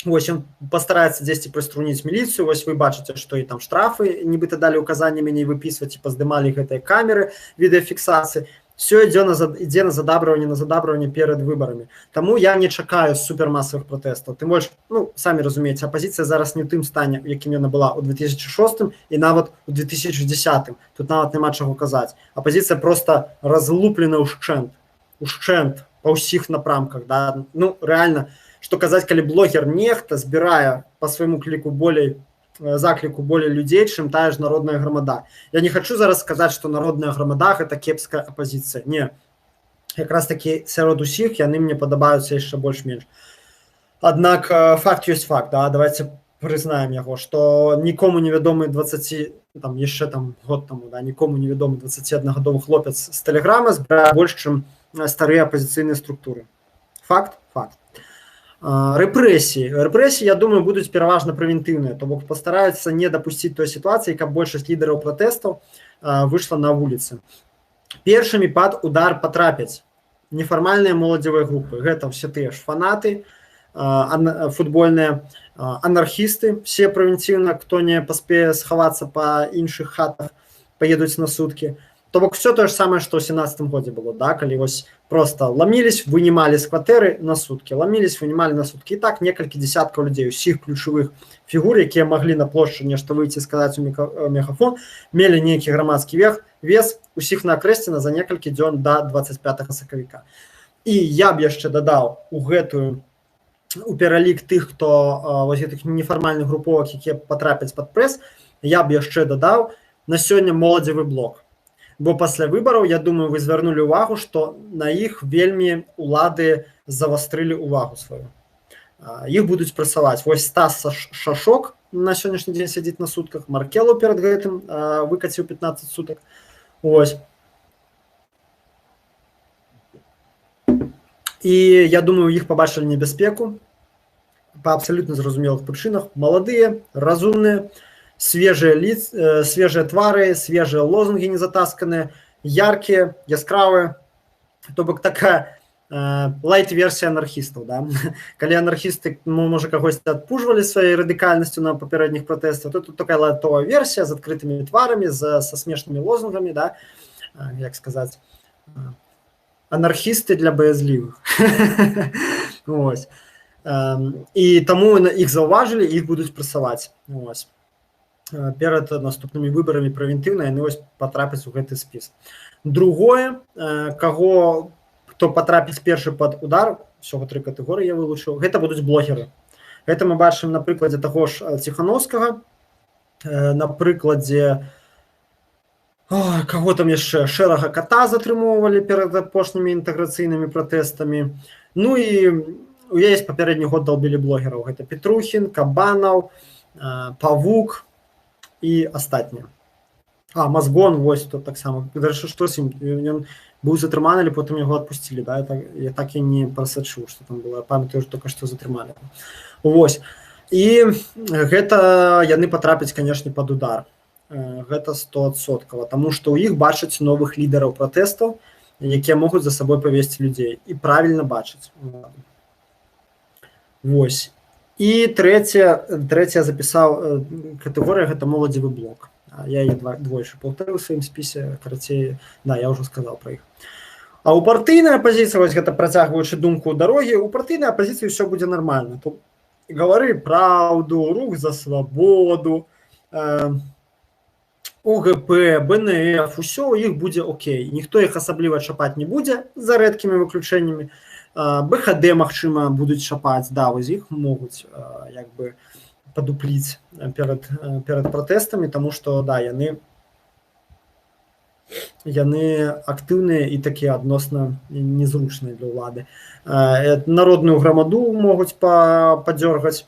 вось ён пастараецца дзесьці прыструніць міліцыю. Вось вы бачыце, што і там штрафы нібыта далі ўказанне меней выпісваць і паздымалі гэтыя камеры відэафіксацыі. Все ідзе на задабрыванне перад выбарамі. Таму я не чакаю супермасавых пратэстаў. Тым больш, самі разумееце, апазіцыя зараз не ў тым стане, якім яна была ў 2006 і нават у 2010. Тут нават няма чаго казаць. Апазіцыя проста разлуплена ушчэнт па ўсіх напрамках. Да? Рэальна, што казаць, калі блогер нехта збірае па свайму закліку болей людзей, чым тая ж народная грамада. Я не хочу зараз сказаць, што народная грамада – гэта кепская апазіцыя. Не. Якраз такі сярод усіх яны мне падабаюцца яшчэ больш-менш. Аднак факт ёсць факт. Да? Давайте прызнаем яго, што нікому невядомы 20, яшчэ год таму, да? Нікому невядомы 21-гадовы хлопец з Тэлеграма збірае больш, чым старыя апазіцыйныя структуры. Факт? Факт. Рэпрэсіі, я думаю, будуць пераважна прэвентыўныя, то бок пастараюцца не дапусціць той сітуацыі, каб большасць лідараў пратэстаў выйшла на вуліцы. Першымі пад удар патрапяць нефармальныя моладзевыя групы. Гэта все тыя ж фанаты футбольныя, анархісты, все прэвенцыўна, хто не паспее схавацца па іншых хатах, паедуць на суткі. То бок все тое ж самае, што ў 17 годзе было, да? Калі вось просто ламілись, вынимали з кватэры на суткі, ламілись, вынимали на суткі. І так некалькі десяткаў людзей, усіх ключавых фігур, якія маглі на плошчу нешта выйти, сказаць у мегафон, мелі нейкі грамадскі вес, усіх накрэсцена за некалькі дзён да 25 сакавіка. І я б яшчэ дадаў у пералік тых, хто вось гэтых нефармальных груповак, якія патрапяць пад прэс, я б яшчэ дадаў на сёння моладзевы блок. Бо пасля выбараў, я думаю, вы звярнулі ўвагу, што на іх вельмі улады завастрылі ўвагу сваю. Іх будуць прасаваць. Вось Стас Шашок на сённяшні дзень сядзіць на сутках, Маркелу перад гэтым выкаціў 15 сутак. Ось. І я думаю, іх пабачылі небяспеку па абсалютна зразумелых прычынах. Маладыя, разумныя, свежие твары, свежие лозунги незатасканные, яркие, яскравые. То бок такая лайт-версія анархістаў. Да? Калі анархісты, можа, кагось адпужвалі сваёй радыкальнасцю на папярэдніх пратэстах, то тут такая лайтовая версія з адкрытымі тварамі, са смешнымі лозунгамі, да? Як сказаць, анархісты для баязлівых. Ось. І таму іх заўважылі, іх будуць прасаваць. Ось. Перад наступнымі выбарамі прэвентыўна яны вось патрапяць у гэты спіс. Другое, хто патрапіць першы пад удар, усяго 3 катэгорыі я вылучыў, гэта будуць блогеры. Гэта мы бачым на прыкладзе таго ж Ціхановскага, на прыкладзе каго там яшчэ, Шэрага Ката затрымоўвалі перад апошнімі інтэграцыйнымі пратэстамі. Ну і увесь папярэдні год далбілі блогераў. Гэта Петрухін, Кабанаў, Павук і астатнія. Мазгон, вось тут таксама. Дарэчы, што з ім? Ён быў затрыманы, але потым яго адпусцілі. Да? Я так і не прасачыў, што там было. Памятаю, што толькі што затрымалі. Вось. І гэта яны патрапяць, канешне, пад удар. Гэта 100%. Таму што ў іх бачаць новых лідараў пратэстаў, якія могуць за сабой павесці людзей. І правільна бачаць. Вось. І трэця запісаў катэгорыя, гэта моладзевы блок. Я яе двойчы паўтарыў у сваім спісе, карацей, да, я ўжо сказаў пра іх. А ў партыйнай апазіцыі, вось гэта працягваючы думку дарогі, у партыйнай апазіцыі ўсё будзе нармальна. Гавары праўду, рух за свабоду, ОГП, БНФ, усё ў іх будзе окей. Ніхто іх асабліва чапаць не будзе, за рэдкімі выключэннямі. БХД, магчыма, будуць чапаць, да, вось іх могуць як бы падупліць перад пратэстамі, таму што, да, яны актыўныя і такія адносна незручныя для ўлады. Народную грамаду могуць падзёргаць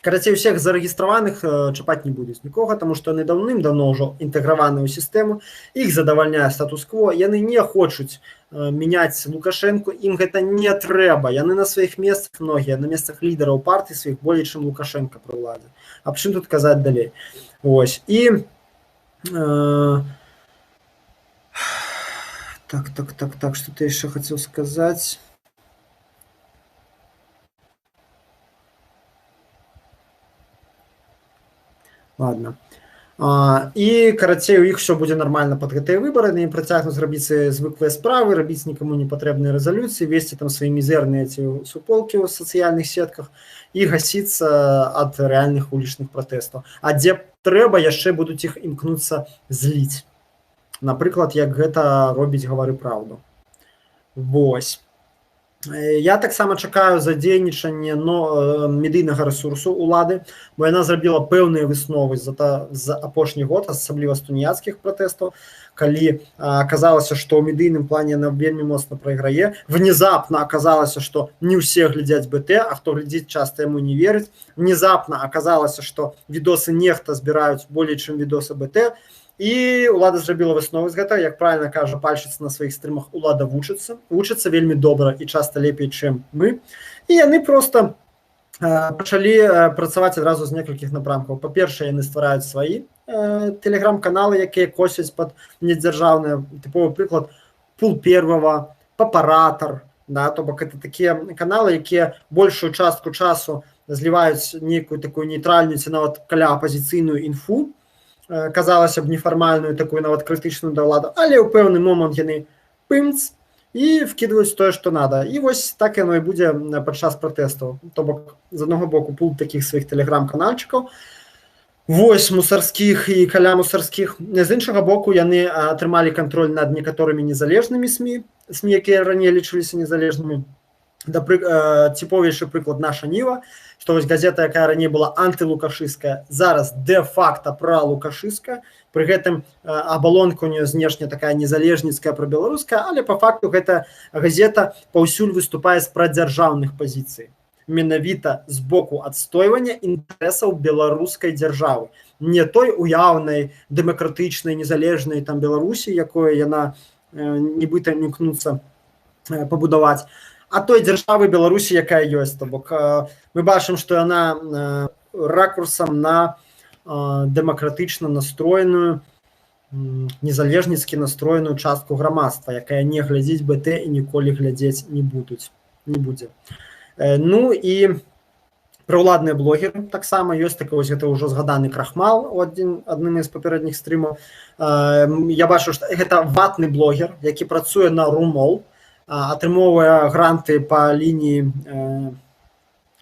Карацей, усіх зарэгістраваных чапаць не будуць нікога, таму што яны даўным-даўно ўжо інтэграваныя ў сістэму, іх задавальняе статус-кво, яны не хочуць мяняць Лукашэнку, ім гэта не трэба, яны на сваіх месцах многія, на месцах лідараў партый сваіх болей, чым Лукашенко пры ўладзе. Аб чым тут казаць далей? Вось, і так, што ты яшчэ хацеў сказаць? Ладно. І, карацей, у іх все будзе нармальна пад гэтыя выбары, яны працягнуць рабіць звыклыя справы, рабіць нікому непатрэбныя рэзалюцыі, весці там свае мізэрныя ці суполкі ў сацыяльных сетках і гасіцца ад рэальных улічных пратэстаў. А дзе трэба, яшчэ будуць іх імкнуцца зліць. Напрыклад, як гэта робіць «Гавары праўду». Вось. Я таксама чакаю задзейнічанне медыйнага рэсурсу ўлады, бо яна зрабіла пэўныя высновы за апошні год, асабліва з туніяцкіх пратэстаў, калі аказалася, што ў медыйным плане яна вельмі моцна прайграе. Внезапна аказалася, што не ўсе глядзяць БТ, а хто глядзіць, часта яму не верыць. Внезапна аказалася, што відосы нехта збіраюць болей, чым відосы БТ. І ўлада зрабіла высновы з гэтага, як правільна кажа пальчыца на сваіх стрымах, ўлада вучыцца вельмі добра і часта лепей, чым мы. І яны проста пачалі працаваць адразу з некалькіх напрамкаў. Па-першае, яны ствараюць свае тэлеграм-каналы, якія косяць пад недзяржаўныя. Тыповы прыклад Пул Первого, Папаратар, да, то бок это такія каналы, якія большую частку часу зліваюць нейкую такую нейтральную ці нават каля апазіцыйную інфу, казалася б нефармальную, такую нават крытычную да ўладу, але ў пэўны момант яны пымц і вкідваюць тое, што надо. І вось так яно і будзе падчас пратэстаў. То бок, з аднаго боку, пул такіх сваіх тэлеграм-канальчыкаў, вось мусарскіх і каля мусарскіх. З іншага боку, яны атрымалі кантроль над некаторымі незалежнымі СМІ, якія раней лічыліся незалежнымі. Типовейшы прыклад «Наша Ніва», што вось газета, якая раней была антылукашысцкая, зараз дэ-факта пралукашысцкая, пры гэтым абалонка у нее знешне такая незалежніцкая прабеларуская, але па факту гэта газета паўсюль выступае з прадзяржаўных пазіцый. Менавіта з боку адстойвання інтарэсаў беларускай дзяржавы. Не той уяўнай дэмакратычнай, незалежнай там Беларусі, якой яна нібыта імкнуцца пабудаваць, а той дзяржавы Беларусі, якая ёсць. То бок мы бачым, што яна ракурсам на дэмакратычна настроеную, незалежніцкі настроеную частку грамадства, якая не глядзіць БТ і ніколі глядзець не будзе. Ну і праўладныя блогеры таксама ёсць, такі вось гэта ўжо згаданы Крахмал у адным з папярэдніх стрымаў. Я бачу, што гэта ватны блогер, які працуе на Румол, атрымоўвае гранты па лініі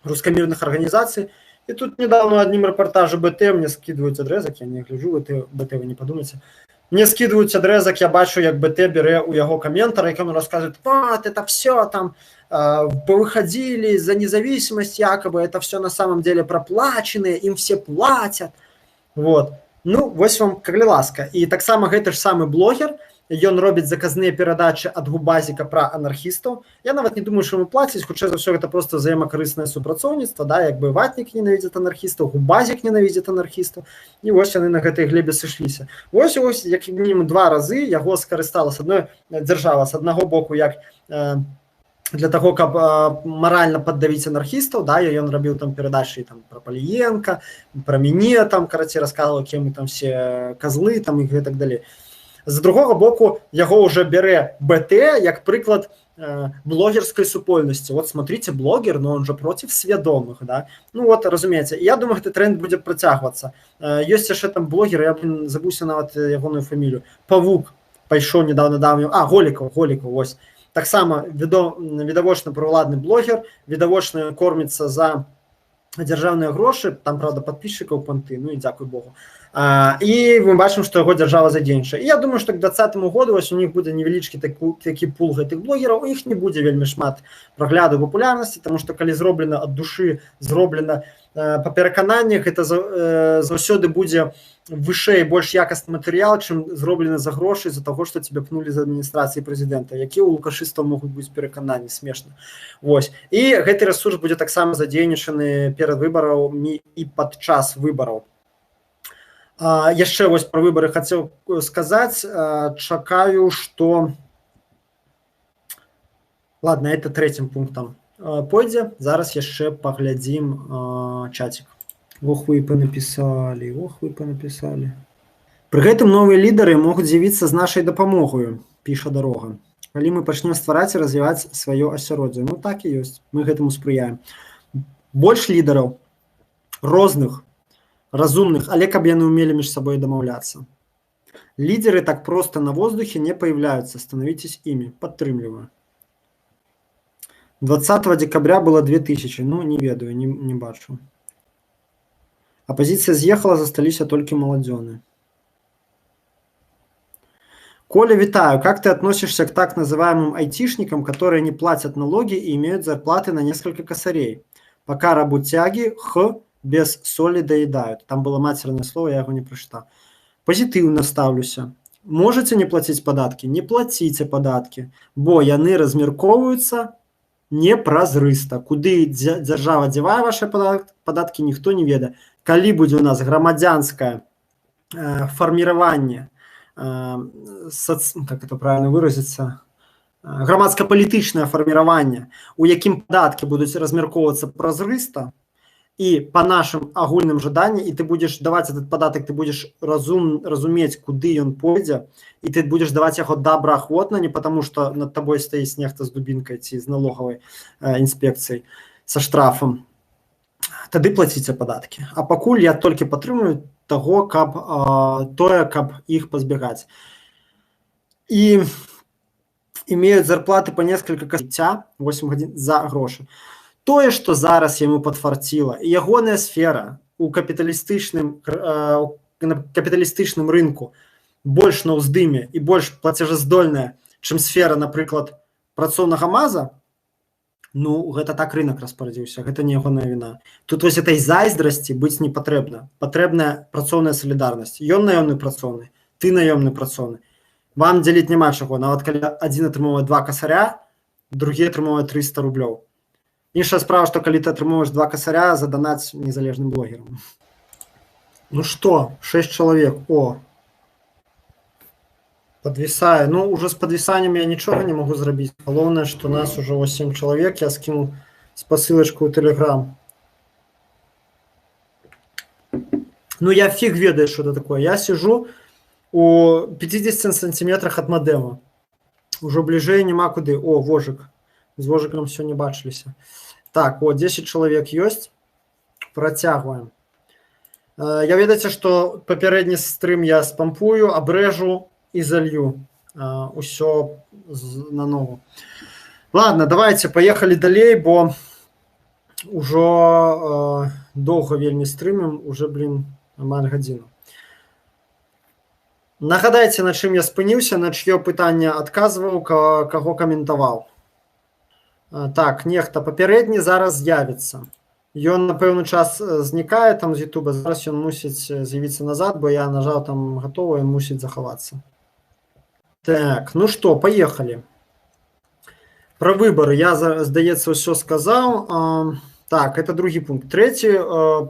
рускамірных арганізацый. І тут недавно адным рэпартажы БТ мне скидываюць адрэзак, я не гляджу БТ, вы не падумайце. Мне скидываюць адрэзак, я бачу, як БТ бере у яго каментар, як он рассказывает: вот, это все там повыходили за независимость якобы, это все на самом деле проплаченные, им все платят. Вот. Ну, вось вам калі ласка. І таксама гэты ж самы блогер, ён робіць заказныя перадачы ад Губазіка пра анархістаў. Я нават не думаю, што ему плацяць, хутчэй за ўсё гэта проста взаемакарыснае супрацоўніцтва, да, як бы ватнік ненавідзіць анархістаў, Губазік ненавідзіць анархістаў, і вось яны на гэтай глебе сышліся. Вось як мінімум 2 разы яго скарыстала з адной дзяржава, з аднаго боку, як для таго, каб маральна паддавіць анархістаў, да, ён рабіў там перадачы там пра Паліенка, пра мяне там, карацей, расказваў, якія мы там все козлы там і гэтак далей. З другого боку, яго уже бере БТ як прыклад блогерской супольнасці. Вот смотрите, блогер, но он же против свядомых, да? Ну вот, разумеется. Я думаю, гэты тренд будзе працягвацца. Ёсць яшчэ там блогер, я забыўся нават ягоную фамілію. Павук пайшоў недавно, Голікаў, вось. Таксама відавочна праўладны блогер, відавочна корміцца за дзяржаўныя грошы, там, правда, подписчикаў панты, ну і дзякуй Богу. І мы бачым, што яго дзяржава задзейнічае. І я думаю, што к 2020 году вось у них будзе невялічкі такі пул гэтых блогераў, у іх не будзе вельмі шмат прагляду папулярнасці, таму што калі зроблена ад душы, зроблена па перакананнях, гэта заўсёды будзе вышэй, больш якасны матэрыял, чым зроблены за грошы з-за таго, што цябе пнулі з адміністрацыі прэзідэнта, якія ў лукашыстаў могуць быць перакананні, смешна. Вось. І гэты рэсурс будзе таксама задзейнічаны перад выбараў і падчас выбараў. Яшчэ вось пра выбары хацеў сказаць, чакаю, што... Ладно, это трэцім пунктам пойдзе. Зараз яшчэ паглядзім чацік. Ох, вы понапісалі. Пры гэтым новыя лідары могуць з'явіцца з нашай дапамогаю, піша Дарога. Калі мы пачнем ствараць і развіваць сваё асяроддзе. Ну так і ёсць, мы гэтаму спрыяем. Больш лідараў, розных, разумных, але каб яны умелі між сабой дамаўляцца. Лідеры так просто на воздухе не появляются, становитесь ими. Подтрымливаю. 20 декабря было 2000, ну не ведаю, не бачу. Оппозиция съехала, засталіся только молодёны. Коля, витаю. Как ты относишься к так называемым айтишникам, которые не платят налоги и имеют зарплаты на несколько косарей? Пока работяги без соли доедают. Там было матерное слово, я его не прочитал. Позитивно ставлюся. Можете не платить податки? Не платите податки, бо яны размяркоўваюцца непразрыста. Куды дзяржава дзявае ваши податки, ніхто не ведае. Калі будзе у нас грамадзянскае формирование, как это правильно выразиться, грамадска-палітычнае формирование, у якім податки будуць размяркоўвацца празрыста, и по нашим агульным жаданням, и ты будешь давать этот податок, ты будешь разуметь, куды он пойдзе, и ты будешь давать его добраахвотна, не потому что над тобой стоит нехта с дубинкой ці з налоговой инспекцией, со штрафом. Тады платите податки. А пакуль я только падтрымліваю того, каб их позбегать. И имеют зарплаты по несколько косця, 8 гадзін за грошы. Тое, што зараз яму падфарціла, і ягоная сфера у капіталістычным рынку больш на ўздыме і больш плацежаздольная, чым сфера, напрыклад, працоўнага маза, ну, гэта так рынок распарадзіўся, гэта не ягоная віна. Тут вось этой зайздрасці быць не патрэбна. Патрэбная працоўная салідарнасць. Ён наёмны працоўны, ты наёмны працоўны. Вам дзяліць няма чаго. Нават калі адзін атрымоўвае 2 касаря, другі атрымоўвае 300 рублёў. Іншая справа, што калі ты атрымоўваеш 2 касаря, задонаць незалежным блогерам. Ну што, 6 чалавек, подвисае. Ну, уже с подвисанием я нічога не могу зрабіць. Галоўнае, што нас уже 8 чалавек, я скинул спасылачку ў Telegram. Ну, я фиг ведаю, что это такое. Я сижу у 50 сантиметрах от модема. Уже бліжэй няма куды. О, вожик. З вожиком все не бачыліся. Так, 10 чалавек ёсць. Працягваем. Я ведаеце, што папярэдні стрым я спампую, абрэжу і залью. Усё на нову. Ладно, давайте, поехали далей, бо ўжо доўга вельмі стрымем, уже, амаль гадзіну. Нагадайце, на чым я спыніўся, на чье пытанне адказваў, каго каментаваў. Так, нехта папярэдні зараз з'явіцца. Ён на пэўны час знікае там з Ютуба, зараз ён мусіць з'явіцца назад, бо я нажаў там гатова, ён мусіць захавацца. Так, ну што, поехали. Про выборы я, здаецца, ўсё сказаў. Так, это другі пункт. Трэці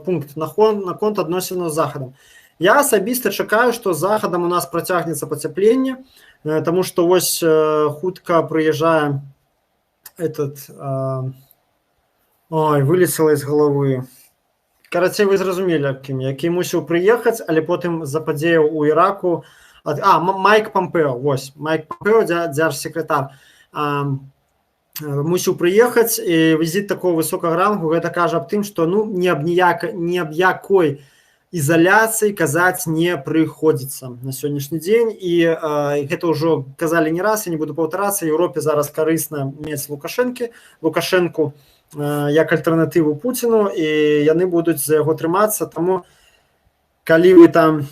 пункт наконт адносінаў з Захадам. Я асабіста чакаю, што з Захадам у нас працягнецца пацяпленне, таму што вось хутка прыязджае вылецела з галавы. Карацей, вы зразумелі, які мусіў прыехаць, але потым з-за падзеяў у Іраку. Майк Помпео, вось, Майк Помпео, дзяржсекретар, мусіў прыехаць, і візіт такого высокага рангу, гэта кажа аб тым, што ні аб якой ізаляцыі казаць не прыходзіцца на сённяшні дзень, і гэта ўжо казалі не раз, я не буду паўтарацца, Еўропе зараз карысна мець Лукашэнку як альтэрнатыву Пуціну, і яны будуць за яго трымацца, таму калі вы там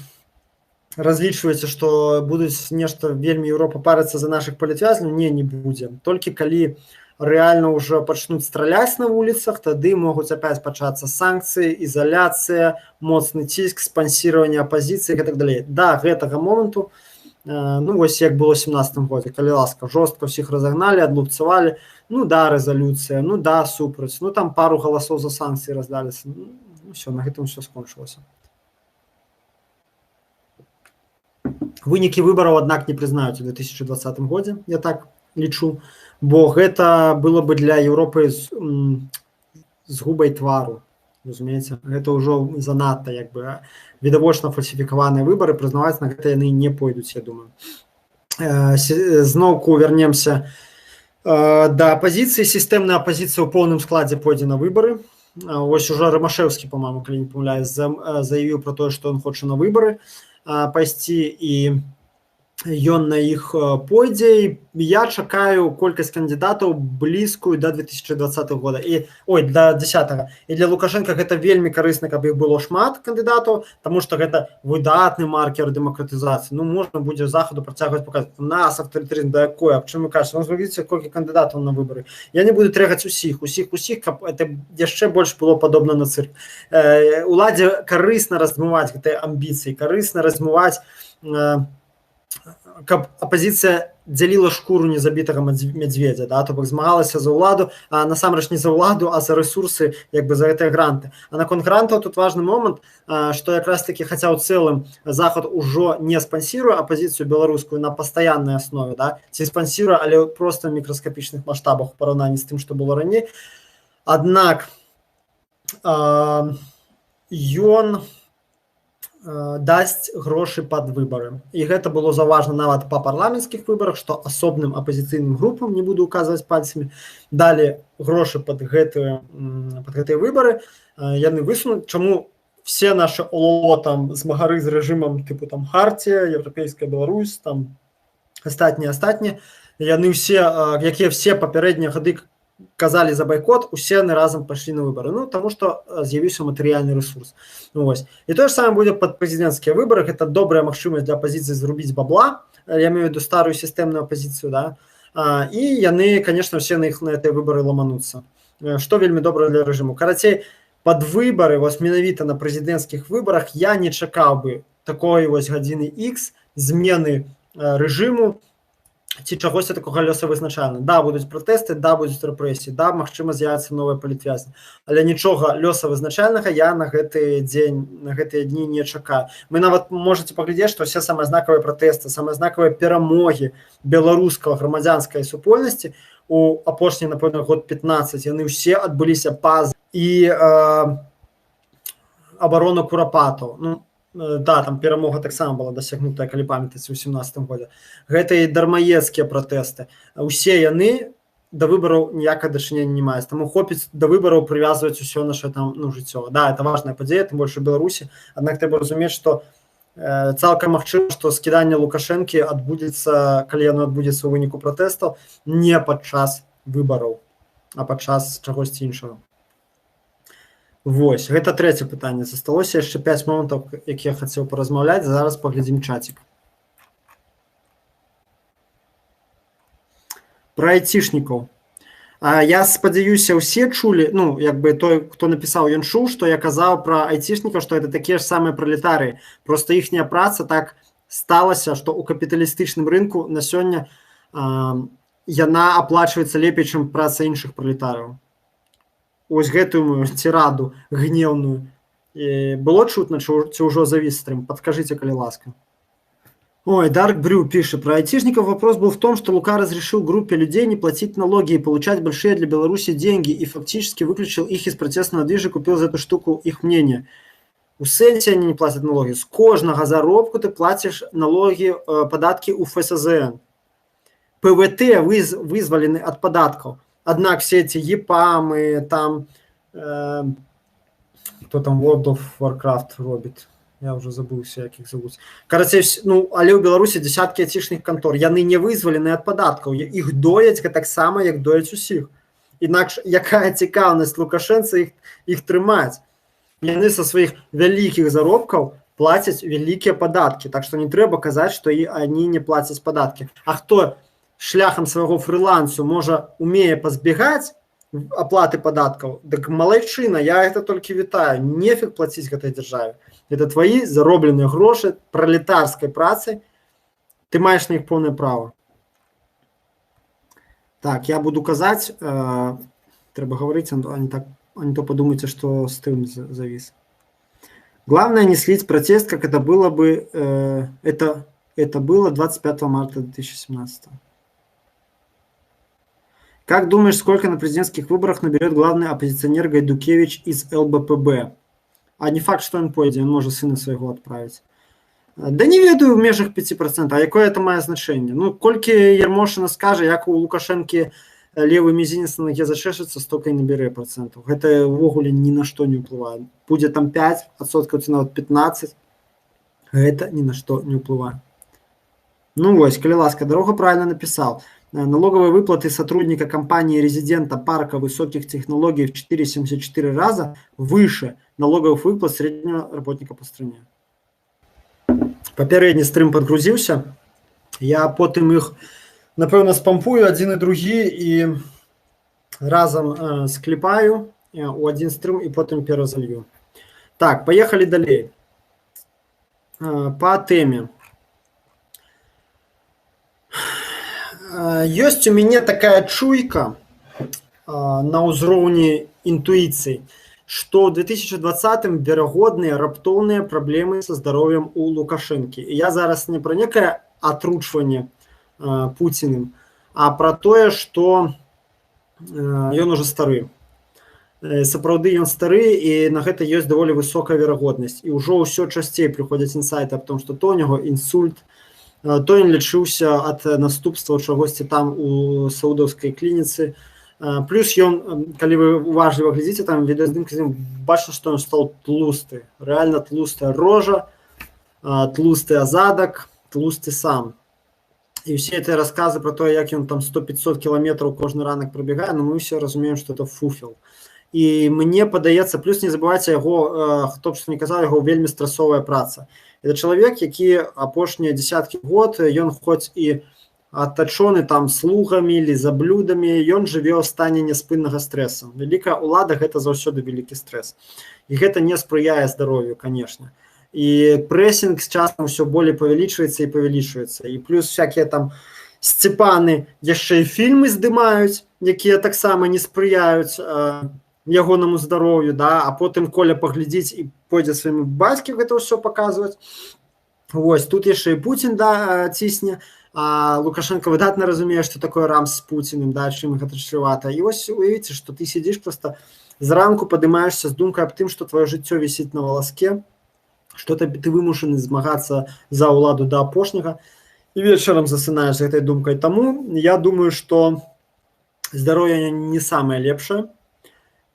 разлічваеце, што будуць нешта вельмі Еўропа парыцца за нашых палітвязняў, не будзе. Толькі калі рэальна ўжо пачнуць страляць на вуліцах, тады могуць опять пачацца санкцыі, ізаляцыя, моцны ціск, спансіраванне апазіцыі і так далей. Да гэтага моманту, ну вось як было ў 17 годзе, калі ласка, жорстка ўсіх разагналі, адлупцавалі, ну да, рэзалюцыя, ну да, супраць, ну там пару галасоў за санкцыі раздаліся. Ну ўсё, на гэтым ўсё скончылася. Вынікі выбараў, аднак, не прызнаюць у 2020 годзе, я так лічу, бо гэта было бы для Еўропы згубай твару, разумееце? Гэта ўжо занадта, як бы, відавочна фальсіфікаваныя выбары, прызнаваць на гэта яны не пойдуць, я думаю. Зноўку вернемся да апазіцыі. Сістэмная апазіцыя ў поўным складзе пойдзе на выбары. Ось ужо Рымашэўскі, па-моему, калі не памыляюсь, заявіў пра тое, што ён хоча на выбары пайсці, і ён на іх пойдзе. Я чакаю колькасць кандыдатаў блізкую да 2020 года, да 10-го. І для Лукашенка гэта вельмі карысна, каб іх было шмат кандыдатаў, таму што гэта выдатны маркер дэмакратызацыі. Ну, можна будзе захаду працягваць паказваць, у нас аўтарытарызм да якой, аб чым вы кажаце, ну, зглядзіце, колькі кандыдатаў на выбары. Я не буду трэгаць усіх, каб это яшчэ больш было падобна на цырк. Уладзе карысна размываць гэтыя амбіцыі, карысна размываць, каб апазіцыя дзяліла шкуру незабітага мядзведзя, да, то бок змагалася за ўладу, а насамрэч не за ўладу, а за рэсурсы, як бы за гэтыя гранты. А наконт грантаў тут важны момант, што якраз такі, хаця ў цэлым Захад ужо не спансіруе апазіцыю беларускую на пастаяннай аснове, да, ці спансіруе, але проста ў мікраскапічных маштабах у параўнанні з тым, што было раней. Аднак ён дасць грошы пад выбары. І гэта было заўважна нават па парламенцкіх выбарах, што асобным апазіцыйным групам, не буду указваць пальцамі, далі грошы пад гэтыя выбары. Яны высунуць, чаму все нашы ОЛО там змагары з рэжымам тыпу там Хартія, Еўрапейская Беларусь, там астатнія, яны ўсе, якія все папярэднія гады казалі за байкот, усе яны разам пайшлі на выбары. Ну, таму што з'явіўся матэрыяльны рэсурс. Ну, вось. І тое ж самае будзе пад прэзідэнцкія выбары. Гэта добрая магчымасць для апазіцыі зрубіць бабла. Я маю в виду старую сістэмную апазіцыю, да. І яны, конечно, усе на іх на гэтыя выбары ламануцца. Што вельмі добра для рэжыму. Карацей, пад выбары, вось менавіта на прэзідэнцкіх выбарах, я не чакаў бы такой вось гадзіны X змены рэжыму, ці чагосьці такога лёсавызначальна. Да, будуць пратэсты, да, будуць рэпрэсіі, да, магчыма, з'явяцца новыя палітвязні. Але нічога лёсавызначальнага я на гэты дзень, на гэтыя дні не чакаю. Мы нават можаце паглядзець, што ўсе самыя знакавыя пратэсты, самыя знакавыя перамогі беларускага грамадзянскай супольнасці у апошні, напэўна, год 15, яны ўсе адбыліся па і абарона курапатаў. Ну, да, там перамога таксама была дасягнутая, калі памятаеце, у 17 годзе. Гэта і дармаедскія пратэсты. Усе яны да выбараў ніякага дачынення не маюць. Таму хопіць да выбараў прывязваць усё наша там, ну, жыццё. Да, это важная падзея, тым больш у Беларусі. Аднак трэба разумець, што цалкам магчыма, што скіданне Лукашэнкі адбудзецца, калі яно адбудзецца ў выніку пратэстаў, не падчас выбараў, а падчас чагосьці іншага. Вось, гэта трэцяе пытанне. Засталося яшчэ 5 момантаў, якія я хацеў паразмаўляць. Зараз паглядзім чацік. Пра айцішнікаў. Я спадзяюся, ўсе чулі, ну, як бы той, хто напісаў, ён чуў, што я казаў пра айцішнікаў, што гэта такія ж самыя пралетарыі. Проста іхняя праца так сталася, што ў капіталістычным рынку на сёння яна аплачваецца лепей, чым праца іншых пралетарыяў. Ось гэтую мою тираду гневную. Было чутно, ці ўжо завіс стрим? Подскажите, коли ласка. Ой, Dark Brew пишет, про айтишников вопрос был в том, что Лука разрешил группе людей не платить налоги и получать большие для Беларуси деньги и фактически выключил их из протестного движа, купил за эту штуку их мнение. У сенсі они не платят налоги. С кожного заробку ты платишь налоги, податки у ФСЗН. ПВТ вызволены от податков. Однако все эти ЕПАМы, там, кто там World of Warcraft робит, я уже забылся, як іх зовут. Короче, ну, але ў Беларусі десяткі айцішных контор, яны не вызвалены ад падаткаў, іх дояць так само, як дояць усіх. Інакш, якая цікаўнасць Лукашэнца іх трымаць? Яны са сваіх вялікіх заробкаў плацяць вялікія падаткі, так што не трэба казаць, што і они не плацяць падаткі. А хто шляхам свайго фрылансу можа умее пазбегаць аплаты падаткаў, дык малайчына, я это толькі вітаю, нефіг плаціць гэтай дзяржаве. Это твои заробленыя грошы пролетарскай працай, ты маеш на іх поўнае права. Так, я буду казаць, трэба гаварыць, а не то подумайте, что с тым завис. Главное не слить протест, как это было бы, это было 25 марта 2017. Как думаешь, сколько на президентских выборах наберет главный оппозиционер Гайдукевич из ЛБПБ? А не факт, что он пойдет, он может сына своего отправить. Да не ведаю в межах 5%, а якое это мае значение? Ну, колькі Ярмошина скажа, як у Лукашэнкі левый мизинец на ноге зачешется, столько и наберэ процентов. Это увогуле ни на что не уплывает. Будет там 5%, ці нават 15%, это ни на что не уплывает. Ну вось, калі ласка, Дорога правильно написал. Налоговые выплаты сотрудника компании-резидента парка высоких технологий в 4,74 раза выше налоговых выплат среднего работника по стране. Папярэдні стрым подгрузился. Я потым их, напэўна, спампую один и другі и разом склепаю у один стрым и потым перазалью. Так, поехали далей. По теме. Есть у меня такая чуйка на ўзроўні интуиции, что в 2020-м верагодныя раптоўныя праблемы со здоровьем у Лукашэнкі. І я зараз не про некае атручванне Путиным, а про тое, что ён уже стары. Сапраўды ён стары, і на гэта ёсць даволі высокая верагоднасць. І ўжо ўсё часцей прыходзяць інсайты аб том, што то у него інсульт, то ён лечыўся ад наступстваў чагосьці там у саудаўскай клініцы. Плюс ён, калі вы уважліва глядзіце, там відэаздымкі з ім, бачна, што ён стал тлусты. Рэальна тлустая рожа, тлусты задак, тлусты сам. І ўсе гэтыя расказы про то, як ён там 100-500 кіламетраў кожны ранак прабягае, но мы ўсе разумеем, што это фуфел. І мне падаецца, плюс не забывайце яго, хто б што не казаў, яго вельмі стрэсовая праца. Это чалавек, які апошнія дзесяткі год, ён хоць і атачоны там слугамі, лізаблюдамі, ён жыве ў стане няспыннага стрэсу. Вялікая ўлада – гэта заўсёды вялікі стрэс. І гэта не спрыяе здароўю, конечно. І прэсінг з часам ўсё болей павялічваецца і павялічваецца. І плюс всякія там сцепаны яшчэ і фільмы здымаюць, якія таксама не спрыяюць ягонаму здароўю, да? А потым Коля паглядзіць і пойдзе свайму бацьке гэта ўсё паказваць. Вось, тут яшчэ і Путін, да, цісне, а Лукашенко выдатна разумее, што такое рамс з Пуціным, да, чым гэта чревата. І вось уявіце, што ты сидзіш просто зранку падымаешся з думкай аб тым, што твоё жыццё вісіць на валаске, што ты вымушаны змагацца за ўладу да апошняга, і вечарам засынаеш з гэтай думкай. Таму я думаю, што здароўе не самае лепшае,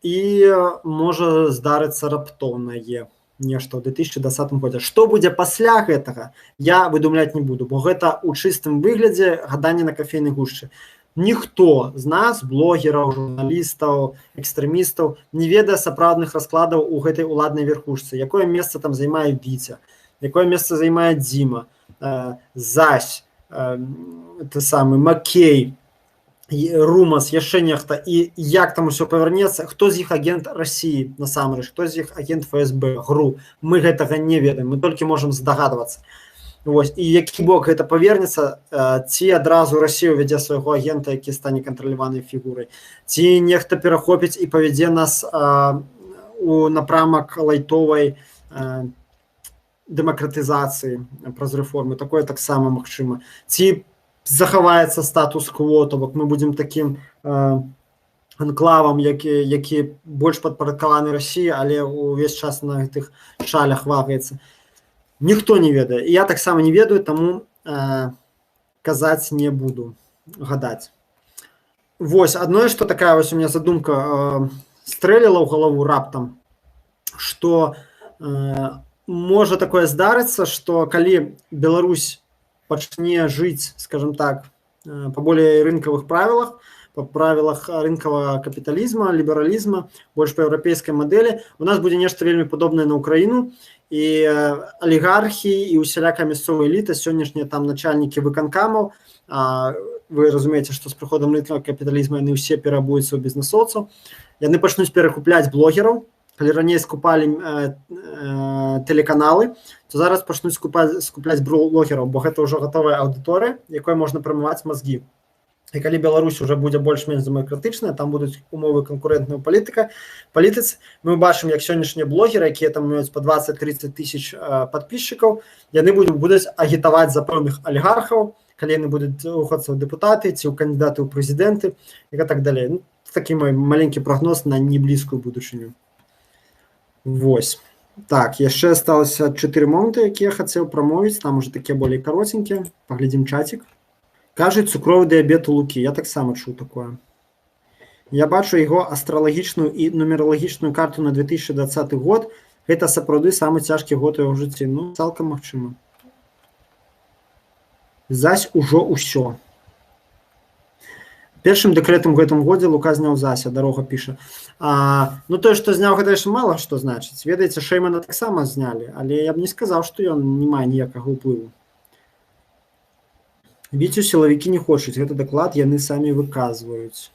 і можа здарыцца раптоўнае нешта ў 2020 годзе. Што будзе пасля гэтага, я выдумляць не буду, бо гэта ў чыстым выглядзе гаданне на кафейнай гушчы. Ніхто з нас, блогераў, журналістаў, экстрэмістаў, не ведае сапраўдных раскладаў у гэтай уладнай верхушцы. Якое месца там займае Віця, якое месца займае Дзіма, Зась, Макей, Румас, яшчэ нехта, і як там усё павярнецца, хто з іх агент Расіі насамрэч, хто з іх агент ФСБ, ГРУ, мы гэтага не ведаем, мы толькі можам здагадвацца. Вось, і які бок гэта павернецца, ці адразу Расія вядзе свайго агента, які стане кантраляванай фігурай, ці нехта перахопіць і павядзе нас у напрамак лайтовай дэмакратызацыі праз рэформы, такое таксама магчыма, ці захаваецца статус-кво, то бок мы будзем такім анклавам, які больш падпарадкаваны Расіі, але ўвесь час на гэтых шалях вагаецца. Ніхто не ведае. І я таксама не ведаю, таму казаць не буду, гадаць. Вось, адное, што такая вось у меня задумка стрэліла ў галаву раптам, што можа такое здарыцца, што калі Беларусь пачне жыць, скажем так, по более рынковых правилах, по правилах рынкового капитализма, либерализма, больше по европейской модели, у нас будет нечто вельмі подобное на Украину, і алігархі і усялякая мясцовая эліта, сённяшнія там начальнікі выканкамаў, вы разумееце, што з прыходам рынка капіталізму яны ўсе перабуюцца ў бізнесоўцаў, яны пачнуць перакупляць блогераў, калі раней скупалі тэлеканалы, то зараз пачнуць скупляць блогераў, бо гэта ўжо гатовая аўдыторыя, якой можна прамываць мазгі. І калі Беларусь уже будзе больш-менш дэмакратычная, там будуць умовы канкурэнтнай палітыцы. Мы бачым, як сённяшнія блогеры, якія там маюць па 20-30 тысяч падписчикаў, яны будуць агітаваць за пэўных алігархаў, калі яны будуць рухацца ў дэпутаты ці ў кандыдаты ў прэзідэнты і так далей. Ну, такі мой маленькі прагноз на неблізкую будучыню. Вось. Так, яшчэ асталася 4 моманты, якія я хацеў прамовіць, там уже такія болей каротенькія. Паглядзім чатик. Кажуць, цукровы дыябет у Лукі. Я таксама чуў такое. Я бачу яго астралагічную і нумералагічную карту на 2020 год. Гэта сапраўды самы цяжкі год у яго жыцці. Ну, цалкам магчыма. Зась ужо ўсё. Першым дэкрэтам у гэтым годзе Лука зняў Зася, дарога піша. Ну, тое, што зняў, гэта яшчэ мала што значыць. Ведаеце, Шэймана таксама знялі, але я б не сказаў, што ён не мае ніякага ўплыву. Віцю сілавікі не хочуць, гэта даклад яны самі выказваюць.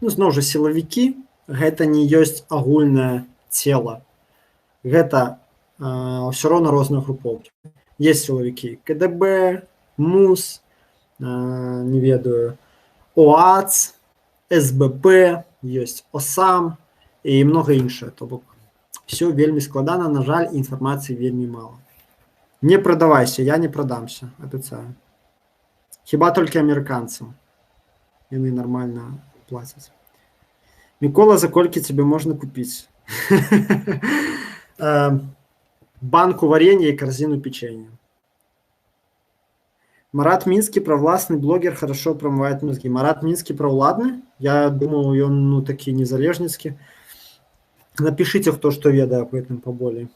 Ну, зноў жа, сілавікі гэта не ёсць агульнае цела. Гэта ўсё роўна розныя групоўкі. Есть сілавікі КДБ, МУС, не ведаю, ОАЦ, СБП, ёсць ОСАМ і многа іншае. То бок, все вельмі складана, на жаль, інфармацыі вельмі мала. Не прадавайся, я не прадамся, абяцаю. Хіба толькі амерыканцам. Яны нармальна плацяць. Мікола, за колькі тебе можна купіць? Банку варенья і корзину печенья. Марат Мінскі, правласны блогер, хорошо промывает мозги. Марат Мінскі праўладны? Я думаю, ён такі незалежніцкі. Напишите, хто што ведае аб гэтым паболей.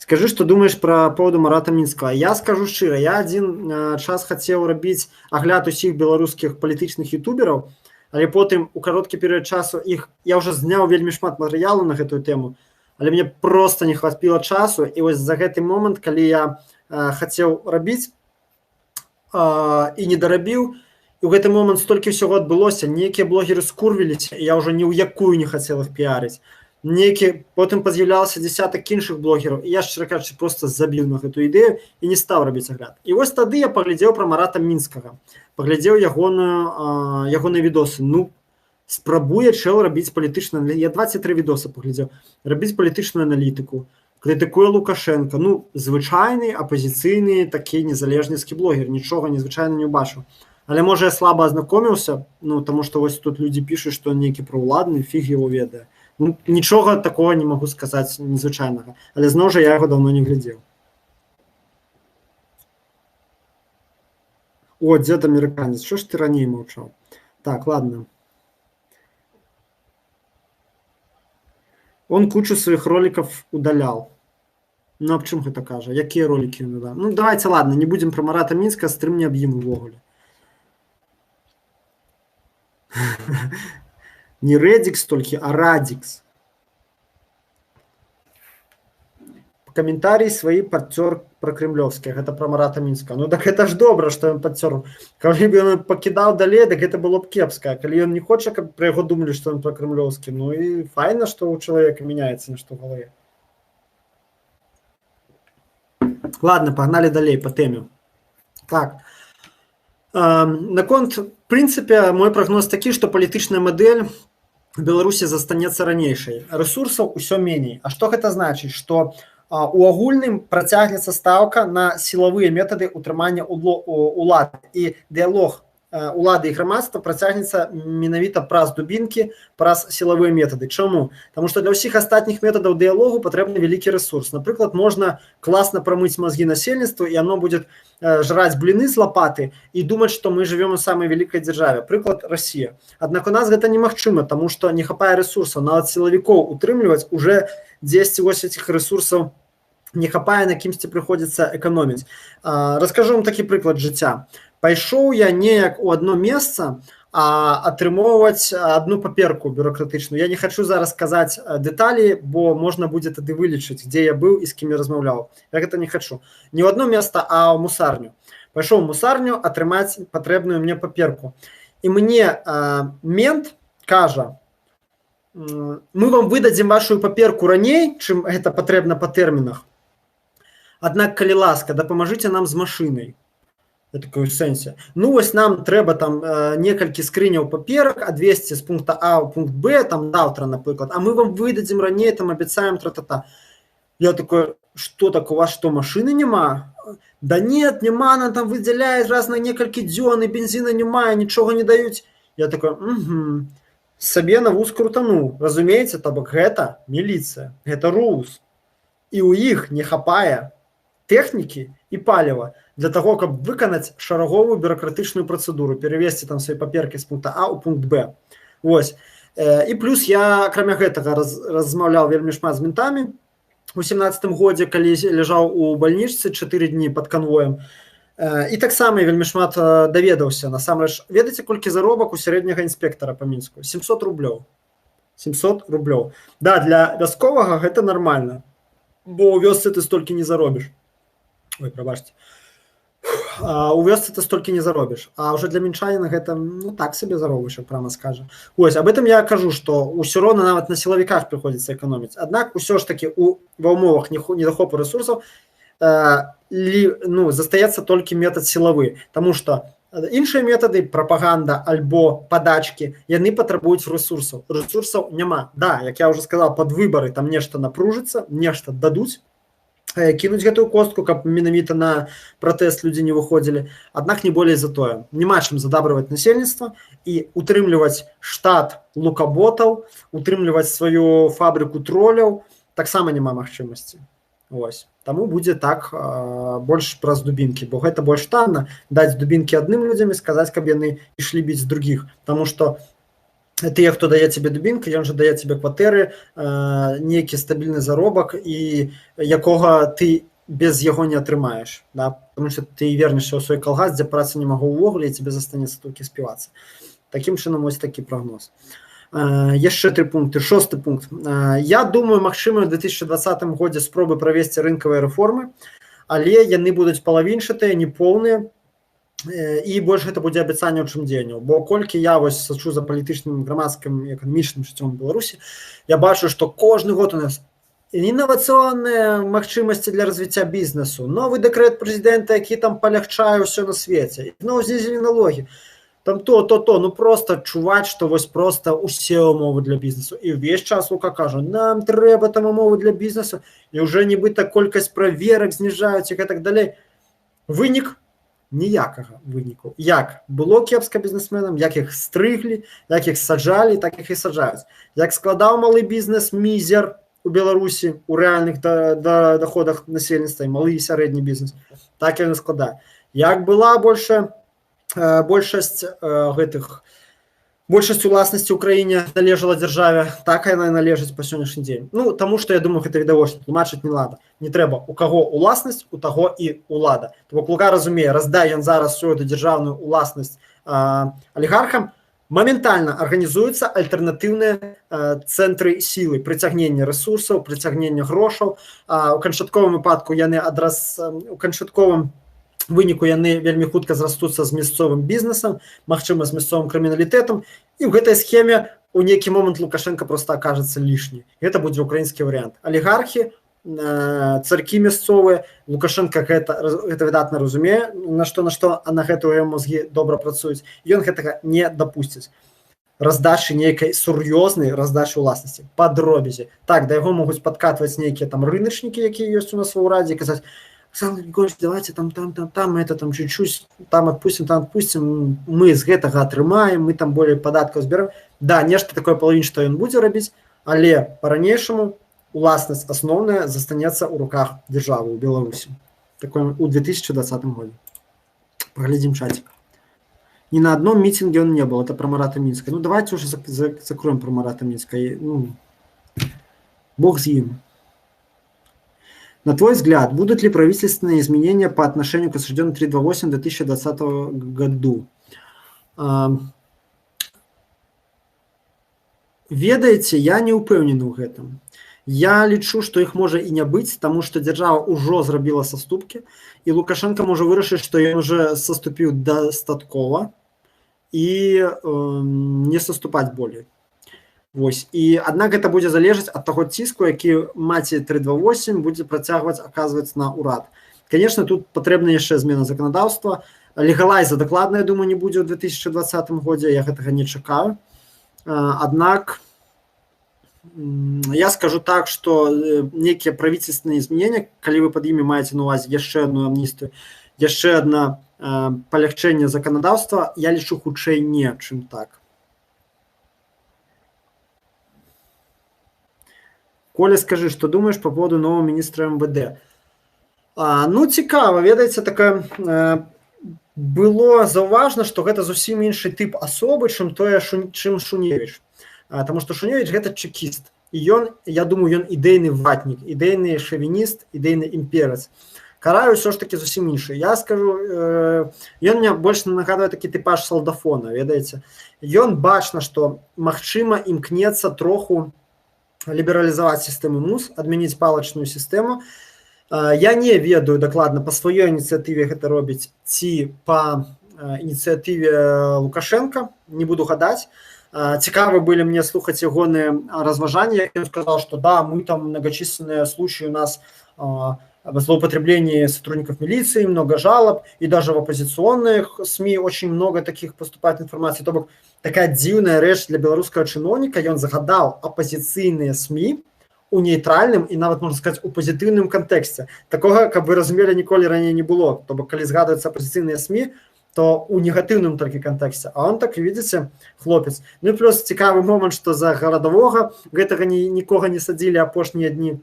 Скажи, што думаеш пра поводу Марата Мінскага. Я скажу шчыра, я адзін час хацеў рабіць агляд усіх беларускіх палітычных ютубераў, але потым у кароткі перыяд часу я ўжо зняў вельмі шмат матэрыялу на гэтую тэму, але мне проста не хватпіла часу, і вось за гэты момант, калі я хацеў рабіць і не дарабіў, і ў гэты момант столькі ўсяго адбылося, нейкія блогеры скурвіліся, і я ўжо ні ў якую не хацеў іх піарыць. Потым паз'яўлялася дзясятак іншых блогераў, і я, шчыра кажучы, проста забіў на гэту ідэю і не стаў рабіць агляд. І вось тады я паглядзеў пра Марата Мінскага, паглядзеў ягоныя відосы. Ну, спрабуе чэл рабіць палітычную аналітыку. Я 23 відосы паглядзеў. Рабіць палітычную аналітыку, крытыкуе Лукашенка. Ну, звычайны, апазіцыйны, такі незалежніцкі блогер. Нічога незвычайна не ўбачыў. Але, можа, я слаба азнакоміўся, ну, таму што вось тут людзі пішуць, што нейкі праўладны, фіг яго ведае. Ну, нічога такого не магу сказаць незвычайнага, але зноў жа я яго даўно не глядзеў. О, дзед амерыканец, што ж ты раней маўчаў? Так, ладно. Он кучу сваіх роликов удалял. Ну, аб чым гэта кажа? Якія ролики ён удалял? Ну, давайте, ладно, не будем про Марата Мінска, стрым не аб'ем увогуле. Не Редикс толькі, а Радикс. Каментарій сваі падцёр пра крэмлёвскія. Гэта пра Марата Мінска. Ну так гэта ж добра, што ён падцёр. Калі б ён пакідаў далей, так гэта было б кепска. Калі ён не хоча, каб пра яго думалі, што ён пра крэмлёвскі, ну і файна, што ў чалавека мяняецца нешта ў галаве. Ладно, пагналі далей па тэме. Так. Наконт, в прынцыпе, мой прагноз такі, што палітычная мадэль Беларусі застанецца ранейшай. Рэсурсаў усё меней. А што гэта значыць? Што у агульным працягнецца стаўка на сілавыя метады ўтрымання улады. І дыялог улады і грамадства працягнецца менавіта праз дубінкі, праз сілавыя метады. Чаму? Таму што для ўсіх астатніх метадаў дыялогу патрэбны вялікі рэсурс. Напрыклад, можна класна прамыць мазгі насельніцтву, і яно будзе жраць бліны з лапаты і думаць, што мы жывём у самай вялікай дзяржаве. Прыклад, Расія. Аднак у нас гэта немагчыма, таму што не хапае рэсурсаў. Нават сілавікоў утрымліваць уже дзесьці вось этих рэсурсаў не хапае, на кімсьці прыходзіцца эканоміць. Раскажу вам такі прыклад жыцця. Пайшоў я неяк у адно месца, а атрымоўваць одну паперку бюрократычную. Я не хочу зараз сказаць дэталі, бо можна будзе тады вылічыць, дзе я быў і з кім я размаўляў. Я гэта не хочу. Не ў одно место, а ў мусарню. Пайшоў у мусарню атрымаць патрэбную мне паперку. І мне мент кажа: мы вам выдадзім вашу паперку раней, чым гэта патрэбна па тэрмінах. Аднак, калі ласка, дапамажыце нам з машынай. Я такой, в сэнсе. Ну, вось нам трэба там некалькі скрыняў паперак адвезці з пункта А ў пункт Б, там заўтра, напрыклад, а мы вам выдадзім раней, там абяцаем тра-та-та. Я такой, што так, у вас што, машыны няма? Да нет, няма, нам там выдзяляюць раз на некалькі дзён, і бензіна няма, нічога не даюць. Я такой, сабе на вуз крутануў. Разумееце, то бок гэта міліцыя, гэта РУС. І ў іх не хапае тэхнікі і паліва для таго, каб выканаць шараговую бюрократычную працэдуру, перавесці там свае паперкі з пункта А ў пункт Б. Вось. І плюс я, акрамя гэтага, размаўляў вельмі шмат з ментамі. У 17-м годзе, калі ляжаў у бальнічцы 4 дні пад канвоем. І таксама вельмі шмат даведаўся. Насамрэч, ведаеце, колькі заробак у сярэдняга інспектара па Мінску? 700 рублёў. 700 рублёў. Да, для вясковага гэта нармальна, бо ў вёсцы ты столькі не заробіш. Ой, прабачце. У вёсцы ты столькі не заробіш. А ўжо для мінчаніна гэта, ну, так сабе заробіш, прямо скажа. Ось, об этом я кажу, што ўсё роўна нават на сілавіках прыходзіцца эканоміць. Аднак усё ж такі ва ўмовах недахопу рэсурсаў застаецца толькі метад сілавы, таму што іншыя метады, прапаганда альбо падачкі, яны патрабуюць рэсурсаў. Рэсурсаў няма. Да, як я ўжо сказаў, пад выбары там нешта напружыцца, нешта дадуць, кінуць гэтую костку, каб менавіта на пратэст людзі не выходзілі. Аднак не болей за тое. Няма чым задабрываць насельніцтва і утрымліваць штат лукаботаў, утрымліваць сваю фабрыку троляў таксама няма магчымасці. Вось. Таму будзе так больш праз дубінкі, бо гэта больш танна даць дубінкі адным людзям і сказаць, каб яны ішлі біць другіх. Таму што тыя, хто дае тебе дубінку, ён жа дае тебе кватэры, нейкі стабільны заробак, і якога ты без яго не атрымаеш. Да? Таму што ты вернешся ў свой калгас, дзе працы не магу ўвогуле, і тебе застанецца толькі співацца. Такім чынам, вось такі прагноз. Яшчэ 3 пункты. 6-й пункт. Я думаю, магчыма, ў 2020 годзе спробы правесці рынкавыя рэформы, але яны будуць палавінчатыя, неполныя, і больш гэта будзе абяцанняў, чым дзеянняў. Бо колькі я вось сачу за палітычным, грамадскім і эканамічным жыццём Беларусі, я бачу, што кожны год у нас інавацыйныя магчымасці для развіцця бізнесу, новы дэкрэт прэзідэнта, які там палягчае ўсё на свеце, зноў знізілі налогі, там то, ну просто чуваць, што вось просто усе умовы для бізнесу. І ўвесь час Лука кажа, нам трэба там умовы для бізнесу, і ўжо нібыта колькасць праверак зніжаюць і гэтак далей. Вынік ніякага выніку. Як было кепска бізнесменам, як іх стрыглі, як іх саджалі, так іх і саджаюць. Як складаў малы бізнес мізер у Беларусі у рэальных доходах насельніцтва, малы і сярэдні бізнес, так і ён складае. Як была большасць уласнасці ў краіне належала дзяржаве, так яна і належыць па сённяшні дзень. Ну, таму што, я думаю, гэта відавочна, тлумачыць не лада. Не трэба, у каго уласнасць, у таго і улада. То бок Лука разумее, раздай ён зараз всю эту дзяржаўную уласнасць алігархам, моментальна арганізуюцца альтэрнатыўныя цэнтры сілы, прыцягнення рэсурсаў, прыцягнення грошаў. У канчатковым выпадку яны у канчатковым выніку яны вельмі хутка зрастуцца з мясцовым бізнесам, магчыма, з мясцовым крыміналітэтам, і ў гэтай схеме у нейкі момант Лукашенко просто акажацца лішні. Гэта будзе украінскі варыянт. Алігархі, царкі мясцовыя, Лукашенко гэта выдатна разумее, на што, а на гэта ў яго мозгі добра працуюць. Ён гэтага не дапусціць. Раздачы нейкай сур'ёзнай раздачы ўласнасці, па дробязі. Так, да яго могуць падкатваць нейкія там рыначнікі, якія ёсць у нас ва ўрадзе, і казаць, Александр Григорьевич, давайте там, это там чуть-чуть, там отпустим, мы з гэтага атрымаем, мы там более падаткаў зберем. Да, нешта такое палавінчатае ён будзе рабіць, але па-ранейшаму уласнасць асноўная застанецца ў руках дзяржавы ў Беларусі. Такое у 2020 годзе. Паглядзім чатик. Ни на одном митинге он не был, это про Марата Минска. Ну, давайте уже закроем про Марата Минска. Ну, бог с ним. На твой взгляд, будут ли правительственные изменения по отношению к осужденным 328 в 2020 году? ведаеце, я не ўпэўнены ў гэтым. Я лічу, што іх можа і не быць, таму што дзяржава ўжо зрабіла саступкі, і Лукашенко можа вырашыць, што ён уже саступіў дастаткова і не саступаць болей. Вось. І аднак гэта будзе залежаць ад таго ціску, які маці 328 будзе працягваць аказваць на ўрад. Конечно, тут патрэбна яшчэ змена заканадаўства. Легалайза дакладна, я думаю, не будзе ў 2020 годзе, я гэтага не чакаю. Аднак я скажу так, што нейкія правительственныя зменения, калі вы пад імі маеце на увазе яшчэ одну амністыю, яшчэ одна палягчэнне заканадаўства, я лічу хутчэй не, чым так. Коля, скажи, што думаеш па поводу нового міністра МВД? Ну, цікава, ведаеце, такая было заўважна, што гэта зусім іншы тып асобы, чым Шуневіч. Таму што Шуневіч гэта чекіст. І ён, я думаю, ён ідэйны ватнік, ідэйны шавініст, ідэйны імперец. Караю ўсё ж такі зусім іншы. Я скажу, ён мне больш нагадвае такі тыпаж салдафона, ведаеце. Ён бачна, што магчыма імкнецца троху лібералізаваць сістэму МУС, адмяніць палачную сістэму. Я не ведаю дакладна, па сваёй ініцыятыве гэта робіць, ці па ініцыятыве Лукашенко, не буду гадаць. Цікавы былі мне слухаць ягоныя разважанні. Ён сказал, что да, мы там многочисленные случаи у нас злоупотребления сотрудников милиции, много жалоб, и даже в оппозиционных СМИ очень много таких поступает информации. То бок такая дзіўная рэч для беларускага чыноўніка, ён загадаў апозіцыйныя СМИ у нейтральным і нават, можна сказаць, у пазітыўным кантэксце. Такога, каб вы разумелі, ніколі раней не было. То бок, калі згадваюцца апозіцыйныя СМИ, то у негатыўным толькі кантэксце. А он так, видите, хлопец. Ну і плюс цікавы момант, што за гарадавога гэтага нікога не садзілі апошнія дні,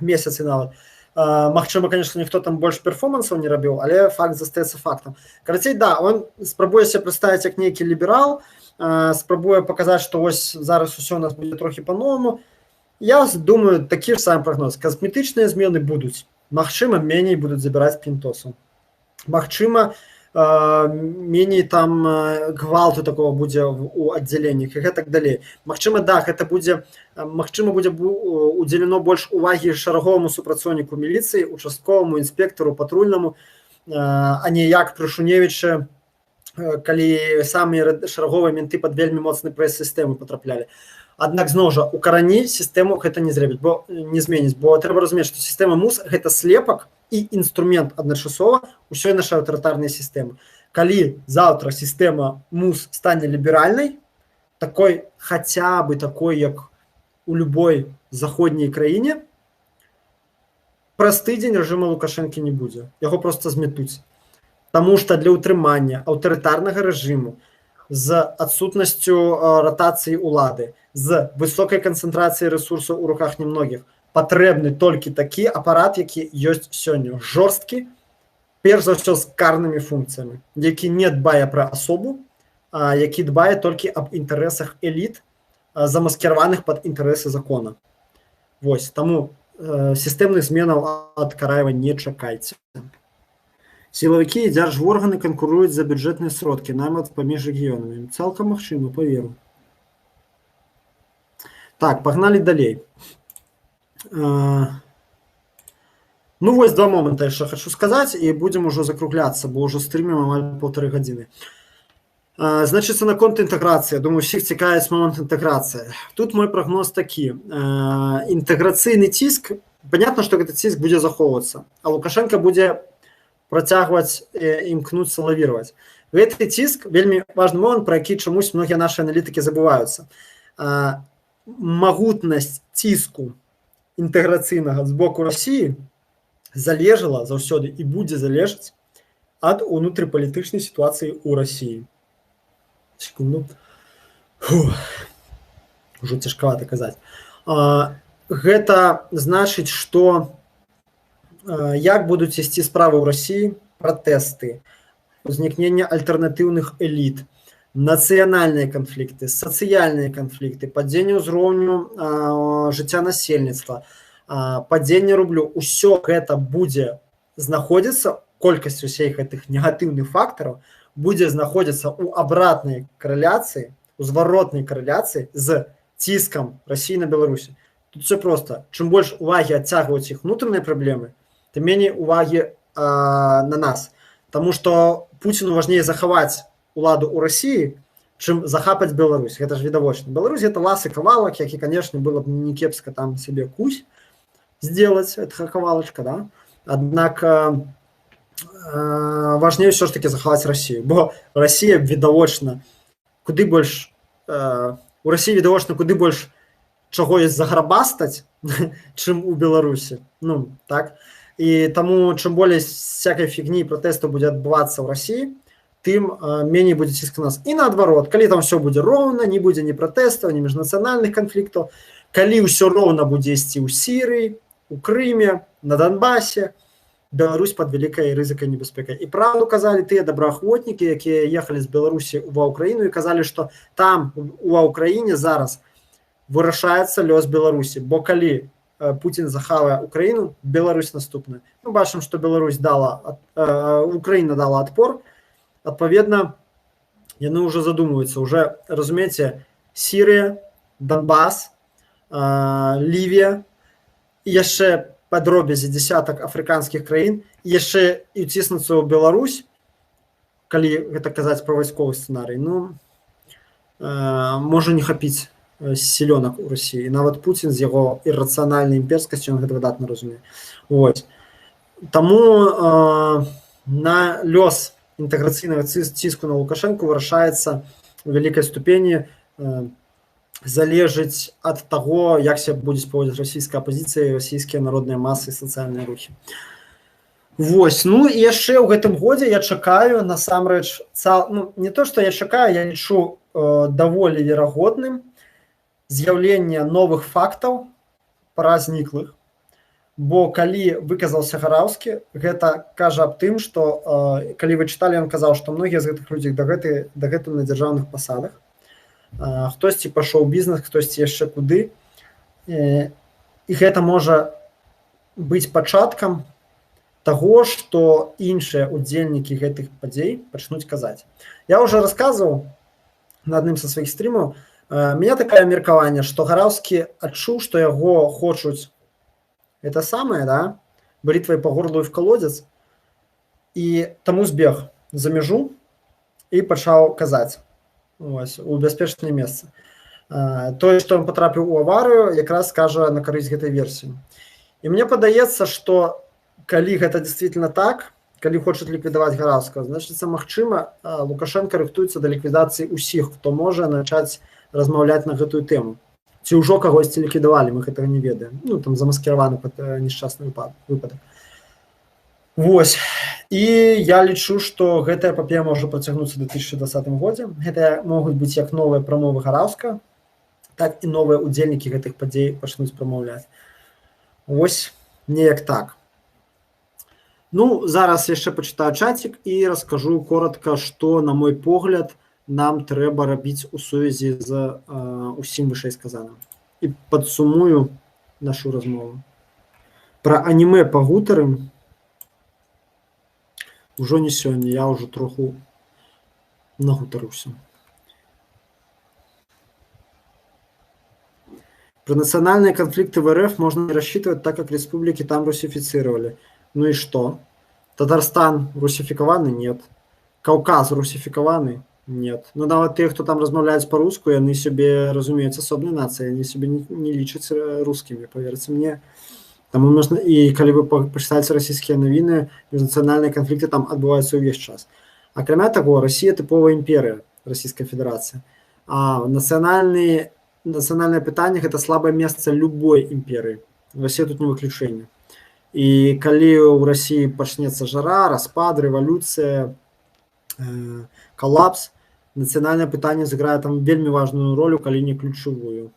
месяцы нават. Магчыма, конечно, ніхто там больш перформансаў не рабіў, але факт застаецца фактам. Карацей, да, он спрабуе себе прадставіць як нейкі ліберал, спрабуе паказаць, што вось зараз усё у нас будзе трохі па-новаму. Я думаю, такі ж самы прагноз. Касметычныя змены будуць. Магчыма, меней будуць забіраць пінтосу. Магчыма, меней там гвалту такого будзе у аддзяленнях і гэтак далей. Магчыма, да, гэта будзе, магчыма, будзе удзелено больш увагі шараговаму супрацоўніку міліцыі, участковаму, інспектару, патрульнаму, а не як пры Шуневіча, калі самі шараговыя менты пад вельмі моцны прэс-сістэмы патраплялі. Аднак, зноў жа, у карані сістэму гэта не зробіць, бо не зменіць, бо трэба разумець, што сістэма МУС гэта слепак і інструмент адначасова ўсёй нашай аўтарытарнай сістэмы. Калі заўтра сістэма МУС стане ліберальнай, такой, хаця бы такой, як у любой заходняй краіне, праз тыдзень рэжыма Лукашэнкі не будзе. Яго проста зметуць. Таму што для ўтрымання аўтарытарнага рэжыму з адсутнасцю ратацыі ўлады, з высокай канцэнтрацыяй рэсурсаў у руках немногіх, патрэбны толькі такі апарат, які ёсць сёння. Жорсткі, перш за ўсё з карнымі функцыямі, які не дбае пра асобу, а які дбае толькі аб інтарэсах эліт, замаскіраваных пад інтарэсы закона. Вось, таму сістэмных зменаў ад Караева не чакайце. Сілавікі і дзяржорганы канкуруюць за бюджэтныя сродкі нават паміж рэгіёнамі. Цалкам магчыма, паверу. Так, пагналі далей. Ну, вось два моманта яшчэ хочу сказаць, і будзем ужо закругляцца, бо ўжо стрымім амаль 1,5 гадзіны. Значыцца, наконт інтэграцыі. Думаю, усіх цікавіць момант інтэграцыі. Тут мой прагноз такі. Інтэграцыйны ціск, понятно, што гэты ціск будзе захоўвацца, а Лукашенко будзе працягваць імкнуцца лавіраваць. Гэты ціск вельмі важны момант, пра які чамусь многія нашы аналітыкі забываюцца. Магутнасць ціску інтэграцыйнага з боку Расіі залежала заўсёды і будзе залежаць ад унутрыпалітычнай сітуацыі ў Расіі. Секунду. Ужо цяжкавата казаць. Гэта значыць, што як будуць ісці справы ў Расіі, пратэсты, узнікнення альтэрнатыўных эліт, нацыянальныя канфлікты, сацыяльныя канфлікты, падзенне ўзроўню жыцця насельніцтва, падзенне рублю, усё гэта будзе знаходзіцца, колькасць усіх гэтых негатыўных фактараў будзе знаходзіцца ў абратнай карэляцыі, у зваротнай карэляцыі з ціскам России на Беларусь. Тут все просто. Чым больш увагі адцягваюць іх внутренние праблемы, тым меней увагі на нас. Таму што Пуціну важней захаваць уладу ў России, чым захапаць Беларусь. Гэта ж відавочна. Беларусь это лас і кавалак, які, конечно, было б не кепска там себе кусь сделать, это кавалачка, да? Аднак важней все ж таки захаваць Россию, бо Россия відавочна куды больш у России відавочна куды больш чаго ёсць заграбастаць, чым у Беларусі. Ну, так. І таму чым болей всякай фігні і пратэстаў будзе адбывацца ў России, тым меней будзе ціск на нас. І наадварот, калі там все будзе роўна, не будзе ні пратэстаў, ні міжнацыянальных канфліктаў, калі ўсё роўна будзе ісці ў Сірыі, у Крыме, на Донбасе, Беларусь под вялікай рызыкай небяспекай. І правду казалі тыя добраахвотнікі, якія ехалі з Беларусі ва Ўкраіну і казалі, што там ва Ўкраіне зараз вырашаецца лёс Беларусі, бо калі Путін захавае Украіну, Беларусь наступная. Мы бачым, што Беларусь дала, Украіна дала адпор, адпаведна, яны ўжо задумваюцца, уже, разумееце, Сірыя, Донбас, Лівія, і яшчэ па дробязі десятак афрыканскіх краін, і яшчэ і ўціснуцца ў Беларусь, калі гэта казаць пра вайсковы сцэнарый, ну, можа не хапіць сілёнак у России. І нават Путін з яго іррацыянальнай імперскасцю, ён гэта выдатна разумее. Вось. Таму на лёс інтэграцыйнага ціску на Лукашэнку вырашаецца у вялікай ступені залежыць ад таго, як себе будзе паводзіць расійская апазіцыя і расійскія народныя масы і сацыяльныя рухі. Вось. Ну і яшчэ ў гэтым годзе я чакаю насамрэч, ну, не то, што я чакаю, я лічу даволі верагодным з'яўлення новых фактаў пра зніклых, бо калі выказаўся Гараўскі, гэта кажа аб тым, што калі вы чыталі, ён казаў, што многія з гэтых людзей дагэтуль на дзяржаўных пасадах, хтосьці пашоў бізнес, хтосьці яшчэ куды, і гэта можа быць пачаткам таго, што іншыя удзельнікі гэтых падзей пачнуць казаць. Я ўжо расказваў на адным са сваіх стрімаў, меня такое меркаванне, што Гараўскі адчуў, што яго хочуць это самае, да, бритвай па горлу і в колодец, і таму збег за мяжу і пачаў казаць ось, у бяспечнае месца. Тое, што ён патрапіў у аварыю, якраз кажа на карысць гэтай версіі. І мне падаецца, што калі гэта действительно так, калі хочуць ліквідаваць Гараўскага, значыцца, магчыма, Лукашенко рыхтуецца да ліквідацыі ўсіх, хто можа начаць размаўляць на гэтую тэму. Ці ўжо кагосьці ліквідавалі, мы гэтага не ведаем. Ну, там замаскіраваны пад несчастны выпадак. Вось. І я лічу, што гэтая эпапея можа працягнуцца ў 2020 годзе. Гэта могуць быць як новыя прамовы Гараўскага, так і новыя удзельнікі гэтых падзей пачнуць прамаўляць. Вось неяк так. Ну, зараз яшчэ пачытаю чацік і раскажу коротка, што, на мой погляд, нам трэба рабіць у сувязі з усім вышэйсказаным. І падсумую нашу размову. Пра анімэ пагутарым ужо не сёння, я ўжо троху нагутарыўся. Про национальные конфликты в РФ можно не рассчитывать, так как республики там русифицировали. Ну и что? Татарстан русификованы? Нет. Каўказ русификованы? Нет. Ну нават тыя, хто там размаўляюць па-руску, яны сябе разумеюць асобнай нацыяй, яны сябе не лічаць рускімі, паверце мне. Таму можна, і калі вы пачытаеце расійскія навіны, міжнацыянальныя канфлікты там адбываюцца ўвесь час. Акрамя таго, Расія тыповая імперыя, Расійская Федэрацыя. А нацыянальнае пытанне гэта слабае месца любой імперыі. Расія тут не выключэнне. І калі ў Расіі пачнецца жара, распад, рэвалюцыя, калапс, нацыянальнае пытанне сыграе там вельмі важную роль, калі не ключевую.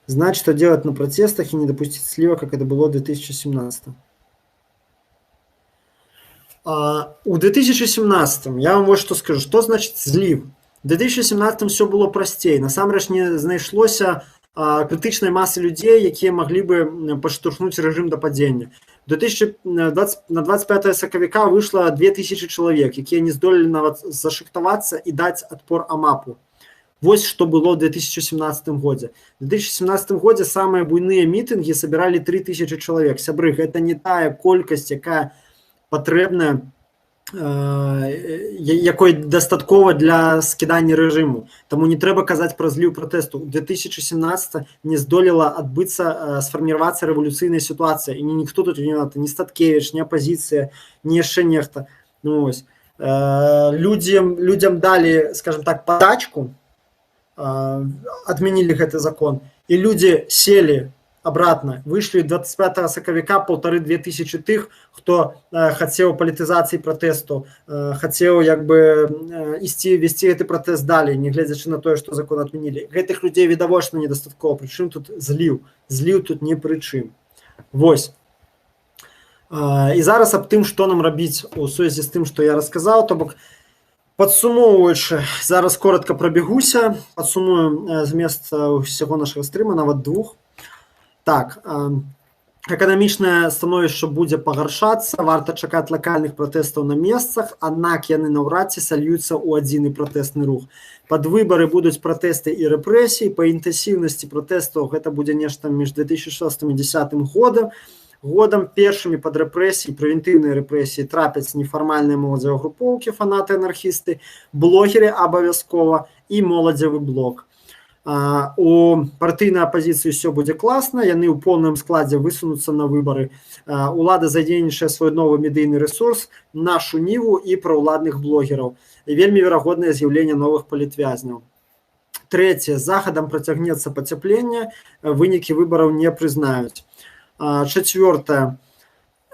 Знать, что делать на протестах и не допустить слива, как это было в 2017. У 2017 я вам вот что скажу. Что значит слив? В 2017 все было простей. Насамрэч не знайшлося критичної маси людей, які могли би поштовхнути режим до падіння. На 25 сакавіка вийшло 2000 чоловік, які не здолели навіть зашихтуватися і дати відпор АМАПу. Вот что было в 2017 году. В 2017 году самые буйные митинги собирали 3000 человек. Сябры, это не та колькость, яка потребна, якой дастаткова для скидання рэжыму. Таму не трэба казаць пра зліў пратэсту. У 2017 не здолела адбыцца, сфарміравацца рэвалюцыйная сітуацыя, і ніхто тут не вінаваты, ні Статкевіч, ні апазіцыя, ні яшчэ нехта. Ну, ось. Людям далі, скажем так, падачку, адмянілі гэты закон, і людзі селі обратно, вышли 25 сакавіка 1500-2000 тых, хто хацеў палітызацыі пратэсту, хацеў як бы весці гэты пратэст далей, не гледзячы на тое, што закон адмянілі. Гэтых людзей відавочна недастаткова, прычым тут зліў тут не пры чым. Вось. І зараз аб тым, што нам рабіць у сувязі з тым, што я расказаў, то бок падсумоўваючы, зараз коротка прабягуся, падсумую змест усяго нашага стрыма, нават двух. Так, эканамічнае становішча будзе пагаршацца, варта чакаць лакальных пратэстаў на месцах, аднак яны наўрад ці сольюцца ў адзіны пратэстны рух. Пад выбары будуць пратэсты і рэпрэсіі, па інтэнсіўнасці пратэстаў гэта будзе нешта між 2006 і 2010 годам. Першымі пад рэпрэсіі, прэвентыўныя рэпрэсіі трапяць нефармальныя моладзевыя групоўкі, фанаты-анархісты, блогеры абавязкова і моладзевы блок. У партыйнай апазіцыі ўсё будзе класна, яны ў поўным складзе высунуцца на выбары. Улада задзейнічае свой новы медыйны рэсурс, нашу ніву і праўладных блогераў. І вельмі верагоднае з'яўленне новых палітвязняў. Трэцяе, захадам працягнецца пацяпленне, вынікі выбараў не прызнаюць. Чацвёртае,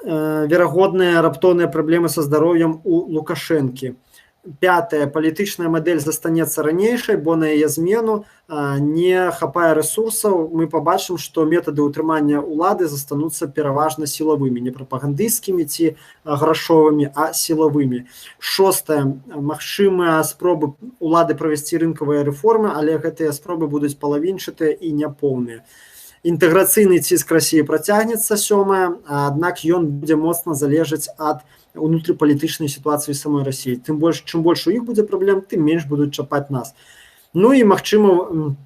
верагодныя раптоўныя праблемы са здароўем у Лукашэнкі. Пятое, палітычная мадэль застанецца ранейшай, бо на яе змену не хапае рэсурсаў. Мы пабачым, што метады ўтрымання ўлады застануцца пераважна сілавымі, не прапагандысцкімі ці грашовымі, а сілавымі. Шостае, магчымыя спробы ўлады правесці рынкавыя рэформы, але гэтыя спробы будуць палавінчатыя і няпоўныя. Інтэграцыйны ціск Расіі працягнецца. Сёмае, аднак ён будзе моцна залежаць ад унутрыпалітычнай сітуацыі самой Расіі. Тым больш, чым больш у іх будзе праблем, тым менш будуць чапаць нас. Ну і магчыма,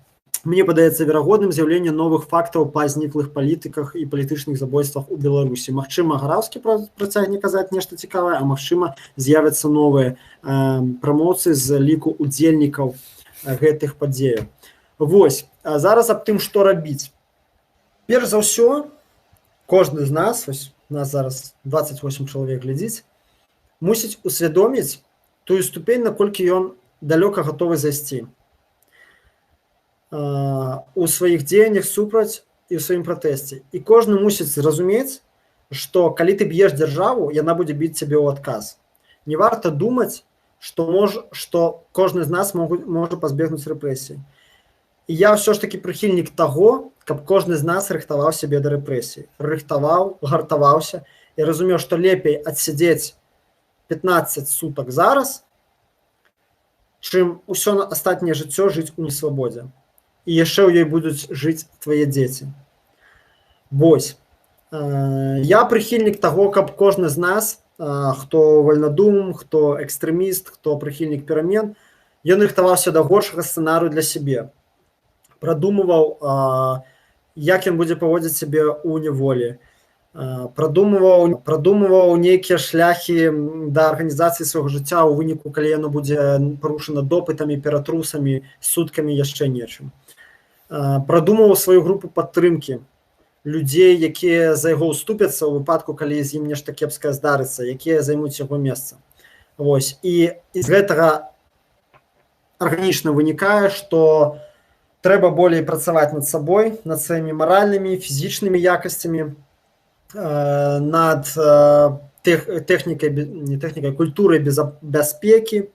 мне падаецца верагодным з'яўленне новых фактаў па зніклых палітыках і палітычных забойствах у Беларусі. Магчыма, Гараўскі працягне казаць нешта цікавае, а магчыма, з'явяцца новыя прамоўцы з ліку удзельнікаў гэтых падзеяў. Вось, зараз аб тым, што рабіць. Перш за ўсё, кожны з нас, ось, нас зараз 28 чалавек глядзіць, мусіць усвядоміць тую ступень, наколькі ён далёка гатовы зайсці у сваіх дзеяннях супраць і ў сваім пратэсце. І кожны мусіць зразумець, што калі ты б'еш дзяржаву, яна будзе біць цябе ў адказ. Не варта думаць, што кожны з нас можа пазбегнуць рэпрэсій. І я ўсё ж такі прыхільнік таго, каб кожны з нас рыхтаваў сябе да рэпрэсій. Рыхтаваў, гартаваўся і разумеў, што лепей адсядзець 15 сутак зараз, чым усё астатняе жыццё жыць у несвабодзе. І яшчэ ў ёй будуць жыць твае дзеці. Вось. Я прыхільнік таго, каб кожны з нас, хто вальнадум, хто экстрэміст, хто прыхільнік перамен, ён рыхтаваўся да горшага сцэнарыю для сябе. Прадумываў, як ён будзе паводзіць сябе ў няволі. Прадумываў нейкія шляхі да арганізацыі свайго жыцця ў выніку, калі яно будзе парушана допытамі, ператрусамі, суткамі, яшчэ нечым. Прадумываў сваю групу падтрымкі людзей, якія за яго ўступяцца ў выпадку, калі з ім нешта кепскае здарыцца, якія займуць яго месца. Вось. І з гэтага арганічна вынікае, што трэба болей працаваць над сабой, над сваімі маральнымі, фізічнымі якасцямі, над культурай бяспекі,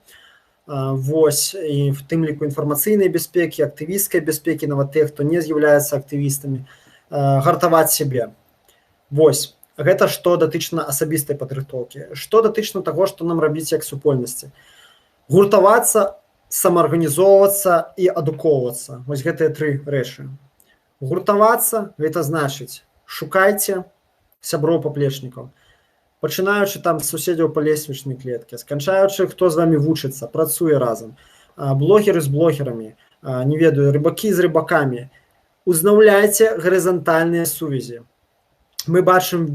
вось, і в тым ліку інфармацыйнай бяспекі, актывісцкай бяспекі, нават тых, хто не з'яўляецца актывістамі, гартаваць сябе. Вось, гэта што датычна асабістай падрыхтоўкі. Што датычна таго, што нам рабіць як супольнасці. Гуртавацца, самаарганізоўвацца і адукоўвацца. Вось гэтыя тры рэчы. Гуртавацца – гэта значыць, шукайце сяброў-паплечнікаў. Пачынаючы там з суседзяў па лесвічнай клеткі, сканчаючы, хто з вамі вучыцца, працуе разам, блогеры з блогерамі, не ведаю, рыбакі з рыбакамі, узнаўляйце гарызантальныя сувязі. Мы бачым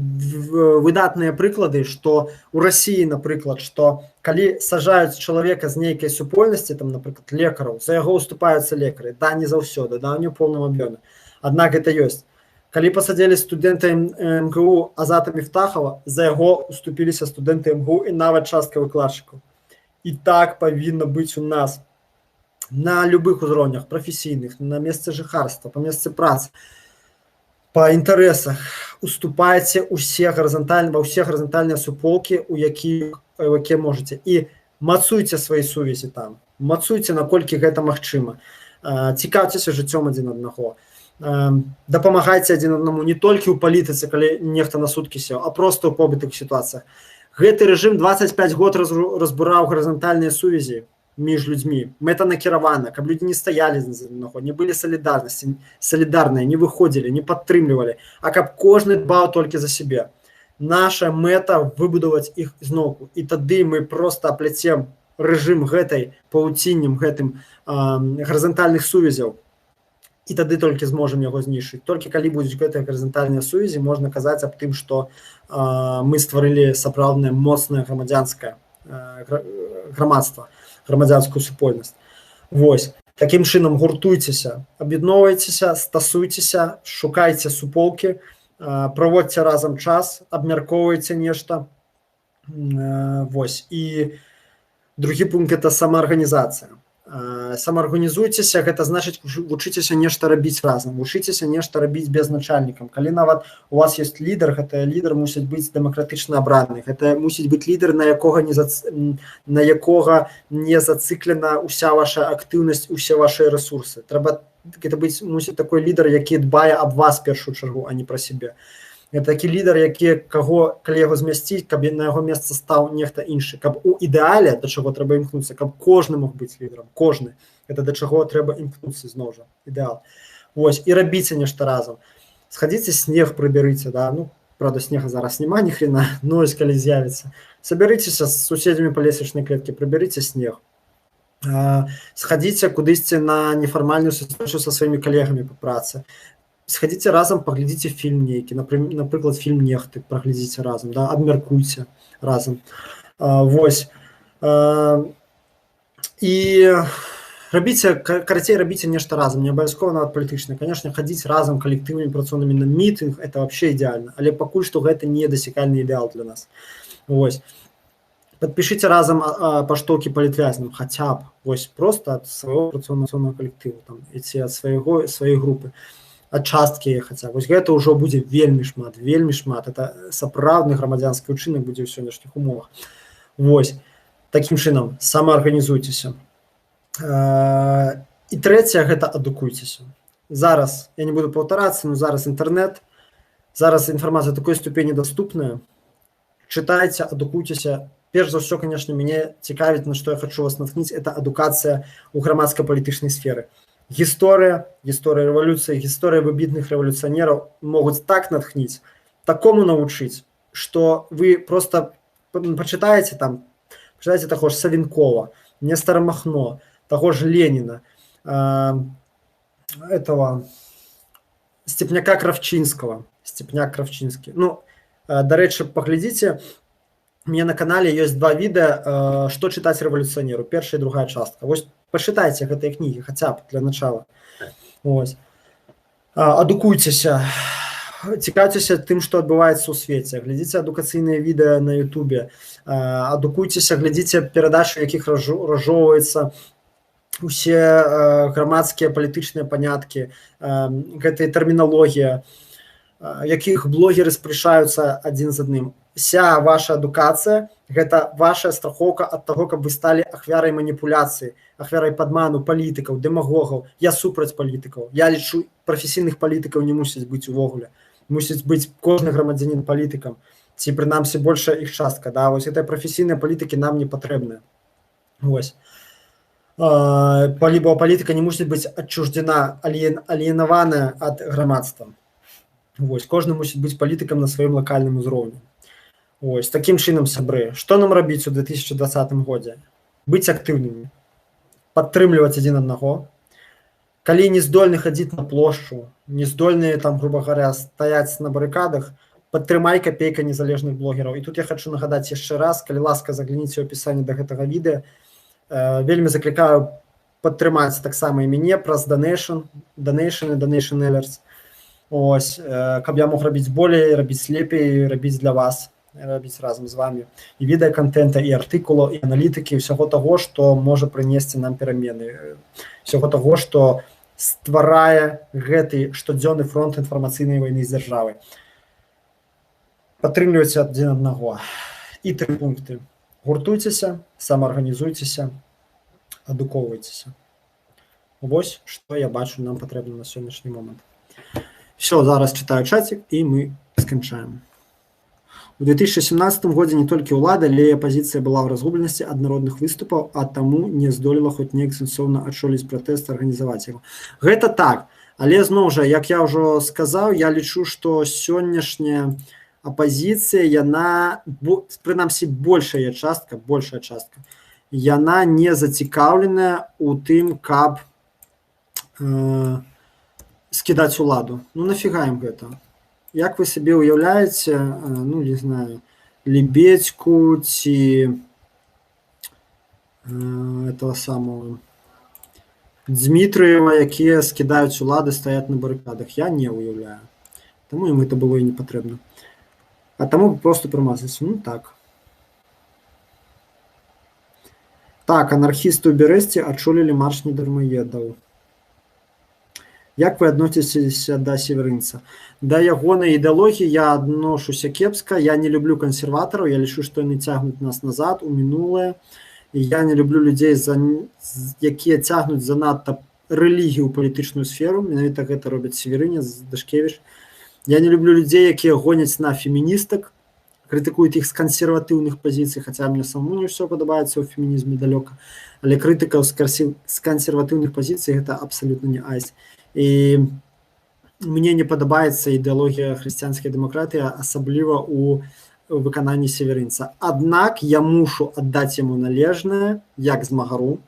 выдатныя прыклады, што у Расіі, напрыклад, што калі сажаюць чалавека з нейкай супольнасці, там, напрыклад, лекараў, за яго уступаюцца лекары, да, не заўсёды, да, не ў поўным аб'ёме. Аднак гэта ёсць. Калі пасадзілі студэнта МГУ Азата Міфтахова, за яго уступіліся студэнты МГУ і нават частка выкладчыкаў. І так павінна быць у нас на любых узроўнях, прафесійных, на месцы жыхарства, па месцы працы, па інтарэсах. Уступайце ва ўсе гарызантальныя суполкі, у якія можаце. І мацуйце свае сувязі там. Мацуйце, наколькі гэта магчыма. Цікаўцеся жыццём адзін аднаго. Дапамагайце адзін аднаму не толькі ў палітыцы, калі нехта на суткі сеў, а проста ў побытавых сітуацыях. Гэты рэжым 25 год разбураў гарызантальныя сувязі між людзьмі. Мэтанакіравана, каб людзі не стаялі з аднаго, не былі салідарныя, не выходзілі, не падтрымлівалі, а каб кожны дбаў толькі за сябе. Наша мэта выбудаваць іх зноўку. І тады мы проста апляцем рэжым гэтай павуціннем гэтым гарызантальных сувязяў. І тады толькі зможам яго знішчыць. Толькі калі будуць гэтыя гарызантальныя сувязі, можна казаць аб тым, што мы стварылі сапраўднае моцнае грамадзянскае грамадства, грамадзянскую супольнасць. Вось. Такім чынам гуртуйцеся, аб'ядноўвайцеся, стасуйцеся, шукайце суполкі, праводзьце разам час, абмяркоўвайце нешта. Вось. І другі пункт – гэта самаарганізацыя. Самаарганізуйцеся, гэта значыць вучыцеся нешта рабіць разам, вучыцеся нешта рабіць без начальнікам. Калі нават у вас ёсць лідар, гэта лідар мусіць быць дэмакратычна абраны, гэта мусіць быць лідар, на якога не зацыклена ўся ваша актыўнасць, усе вашыя рэсурсы. Трэба гэта быць мусіць такой лідар, які дбае аб вас в першую чаргу, а не пра сябе. Гэта такі лідар, калі яго змясціць, каб на яго месца стаў нехта іншы. Каб у ідэале, да чаго трэба імкнуцца, каб кожны мог быць лідарам, кожны. Гэта да чаго трэба імкнуцца зноў жа, ідэал. Вось, і рабіце нешта разам. Схадзіце, снег прыбярыце, да, ну, правда, снега зараз няма ні хрена, но ось калі з'явіцца. Сабярыцеся з суседзямі па лесвічнай клеткі, прыбярыце снег. Схадзіце кудысьці на нефармальную сустрэчу са сваімі калегамі па працы. Схадзіце разам, паглядзіце фільм нейкі, напрыклад, фільм «Нехты», праглядзіце разам, да, абмяркуйце разам. Вось. І рабіце, карацей, рабіце нешта разам, не абавязкова нават палітычна. Канешне, хадзіць разам калектывамі працоўнымі на мітынг, это вообще ідэальна, але пакуль што гэта не дасякальны ідэал для нас. Вось. Падпішыце разам паштоўкі палітвязням, хаця б, вось, проста ад свайго працоўнага калектыву, там, ці ад сваёй групы. Ад часткі хаця. Вось гэта ўжо будзе вельмі шмат, вельмі шмат. Это сапраўдны грамадзянскі ўчынак будзе ў сённяшніх умовах. Вось. Такім чынам, самаарганізуйцеся. І трэцяе, гэта адукуйцеся. Зараз, я не буду паўтарацца, но зараз інтэрнэт, зараз інфармацыя такой ступені даступная. Чытайце, адукуйцеся. Перш за ўсё, канешне, мяне цікавіць, на што я хачу вас наткніць, это адукацыя ў грамадска-палітычнай сферы. Гісторыя рэвалюцыі, гісторыя выбітных рэвалюцыянераў могуць так натхніць, такому навучыць, што вы проста пачытаеце таго ж Савінкова, Нестара Махно, таго ж Леніна, Степняка Кравчынскага. Ну, дарэчы, паглядзіце, у мяне на канале ёсць 2 відэа, што чытаць рэвалюцыянеру, першая і другая частка. Вось пачытайце гэтыя кнігі, хаця б для начала. Вось. Адукуйцеся, цікаўцеся тым, што адбываецца ў свеце, глядзіце адукацыйныя відэа на Ютубе, адукуйцеся, глядзіце перадачы, у якіх разжоўваюцца усе грамадскія палітычныя паняткі, гэтая тэрміналогія, якіх блогеры спрачаюцца адзін з адным. Вся ваша адукацыя – гэта ваша страхоўка ад таго, каб вы сталі ахвярай маніпуляцыі, ахвярай падману палітыкаў, дэмагогаў. Я супраць палітыкаў. Я лічу, прафесійных палітыкаў не мусіць быць увогуле. Мусіць быць кожны грамадзянін палітыкам, ці прынамсі большая іх частка. Да? Вось гэтыя прафесійныя палітыкі нам не патрэбныя. Вось. Палітыка не мусіць быць адчуждзена, аліенаваная ад грамадства. Вось. Кожны мусіць быць палітыкам на сваім лакальным узроўні. Ось, такім чынам, сябры, што нам рабіць у 2020 годзе? Быць актыўнымі, падтрымліваць адзін аднаго, калі не здольны хадзіць на плошчу, не здольныя там, грубо говоря, стаяць на барыкадах, падтрымай капейка незалежных блогераў. І тут я хочу нагадаць яшчэ раз, калі ласка, загляніце ў апісанні да гэтага відэа. Вельмі заклікаю падтрымаць таксама і мяне праз donation alerts. Ось, каб я мог рабіць болей, рабіць лепей, рабіць для вас, рабіць разам з вами. І відэаконтента, і артыкулаў, і аналітыкі, ўсяго таго, што можа прынесці нам перамены. Ўсяго таго, што стварае гэты штодзённы фронт інфармацыйнай вайны з дзяржавай. Падтрымлівайце адзін аднаго. І 3 пункты. Гуртуйцеся, самаарганізуйцеся, адукоўвайцеся. Вось, што я бачу, нам патрэбна на сённяшні момант. Все, зараз читаю чатик, і мы сканчаем. У 2017 годзе не толькі ўлада, але і апазіцыя была ў разгубленасці ад народных выступаў, а таму не здолела хоць неяк сэнсоўна адчоліць пратэст, арганізаваць яго. Гэта так, але зноў жа, як я ўжо сказаў, я лічу, што сённяшняя апазіцыя, яна, прынамсі, большая частка, яна не зацікаўленая ў тым, каб скідаць уладу. Ну, нафіга ім гэта? Як вы сабе ўяўляеце, ну, не знаю, Лебедьку ці этого самого Дмітрыева, якія скідаюць улады, стаять на барыкадах? Я не ўяўляю. Таму ім гэта было і не патрэбна. А таму просто прымазаць. Ну, так. Так, анархісты ў Бярэсце адчулілі марш недармаедаў. Як вы адносіцеся да северынца? Да ягонай ідэалогіі я адношуся кепска. Я не люблю кансерватараў, я лічу, што яны цягнуць нас назад, у мінулае. І я не люблю людзей, якія цягнуць занадта рэлігію ў палітычную сферу. Менавіта гэта робяць Северынец, Дашкевіч. Я не люблю людзей, якія гоняць на феміністак, крытыкуюць іх з кансерватыўных пазіцый, хаця мне самому не ўсё падабаецца ў фемінізме далёка. Але крытыкаў з кансерватыўных пазіцый гэта абсалютна не айс. І мне не падабаецца ідэалогія хрысціянскай дэмакратыі, асабліва ў выкананні Северынца. Аднак я мушу аддаць яму належнае, як змагару,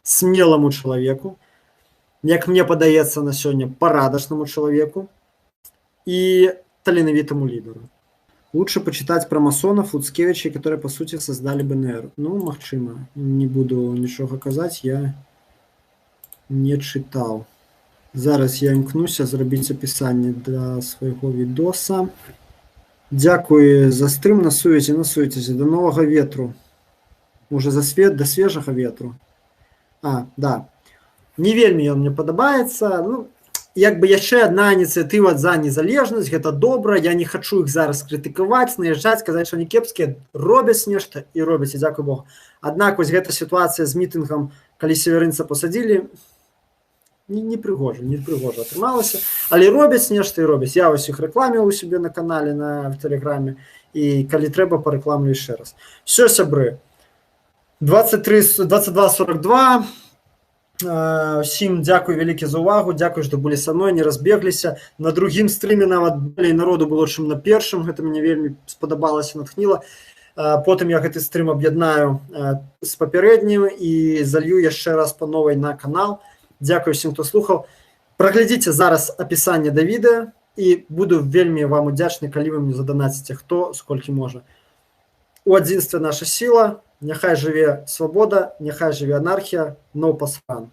смеламу чалавеку, як мне падаецца на сёння, парадачнаму чалавеку и таленавитому лидеру. Лучше почитать про масонов, Луцкевичей, которые, по сути, создали БНР. Ну, магчыма. Не буду нічога казаць, я не чытаў. Зараз я імкнуся зрабіць апісанне для свайго відоса. Дзякуй за стрым, насуйцеся. До новага ветру. Можа, да свежага ветру. Да. Не вельмі ён мне падабаецца. Ну, як бы яшчэ адна ініцыятыва за незалежнасць, гэта добра, я не хачу іх зараз крытыкаваць, наязджаць, сказаць, што они кепскія, робяць нешта і робяць, і дзякуй Богу. Аднак вось гэта сітуацыя з мітынгам, калі Северынца пасадзілі, не прыгожа атрымалася, але робяць нешта і робяць. Я вось іх рэкламіў у сябе на канале, на Тэлеграме, і калі трэба, парэкламлю яшчэ раз. Всё, сябры, 22:42. Всім дзякуй вялікі за ўвагу, дзякуй, што былі са мной, не разбегліся. На другім стрыме нават болей народу было, чым на першым, гэта мне вельмі спадабалася, натхніла. Потым я гэты стрым аб'яднаю з папярэднім і залью яшчэ раз па новай на канал. Дзякуй всім, хто слухаў. Праглядзіце зараз апісанне да відэа і буду вельмі вам удзячны, калі вы мне заданаціце, хто сколькі можа. У адзінстве наша сіла. Няхай жыве свабода, няхай жыве анархія, no pass run.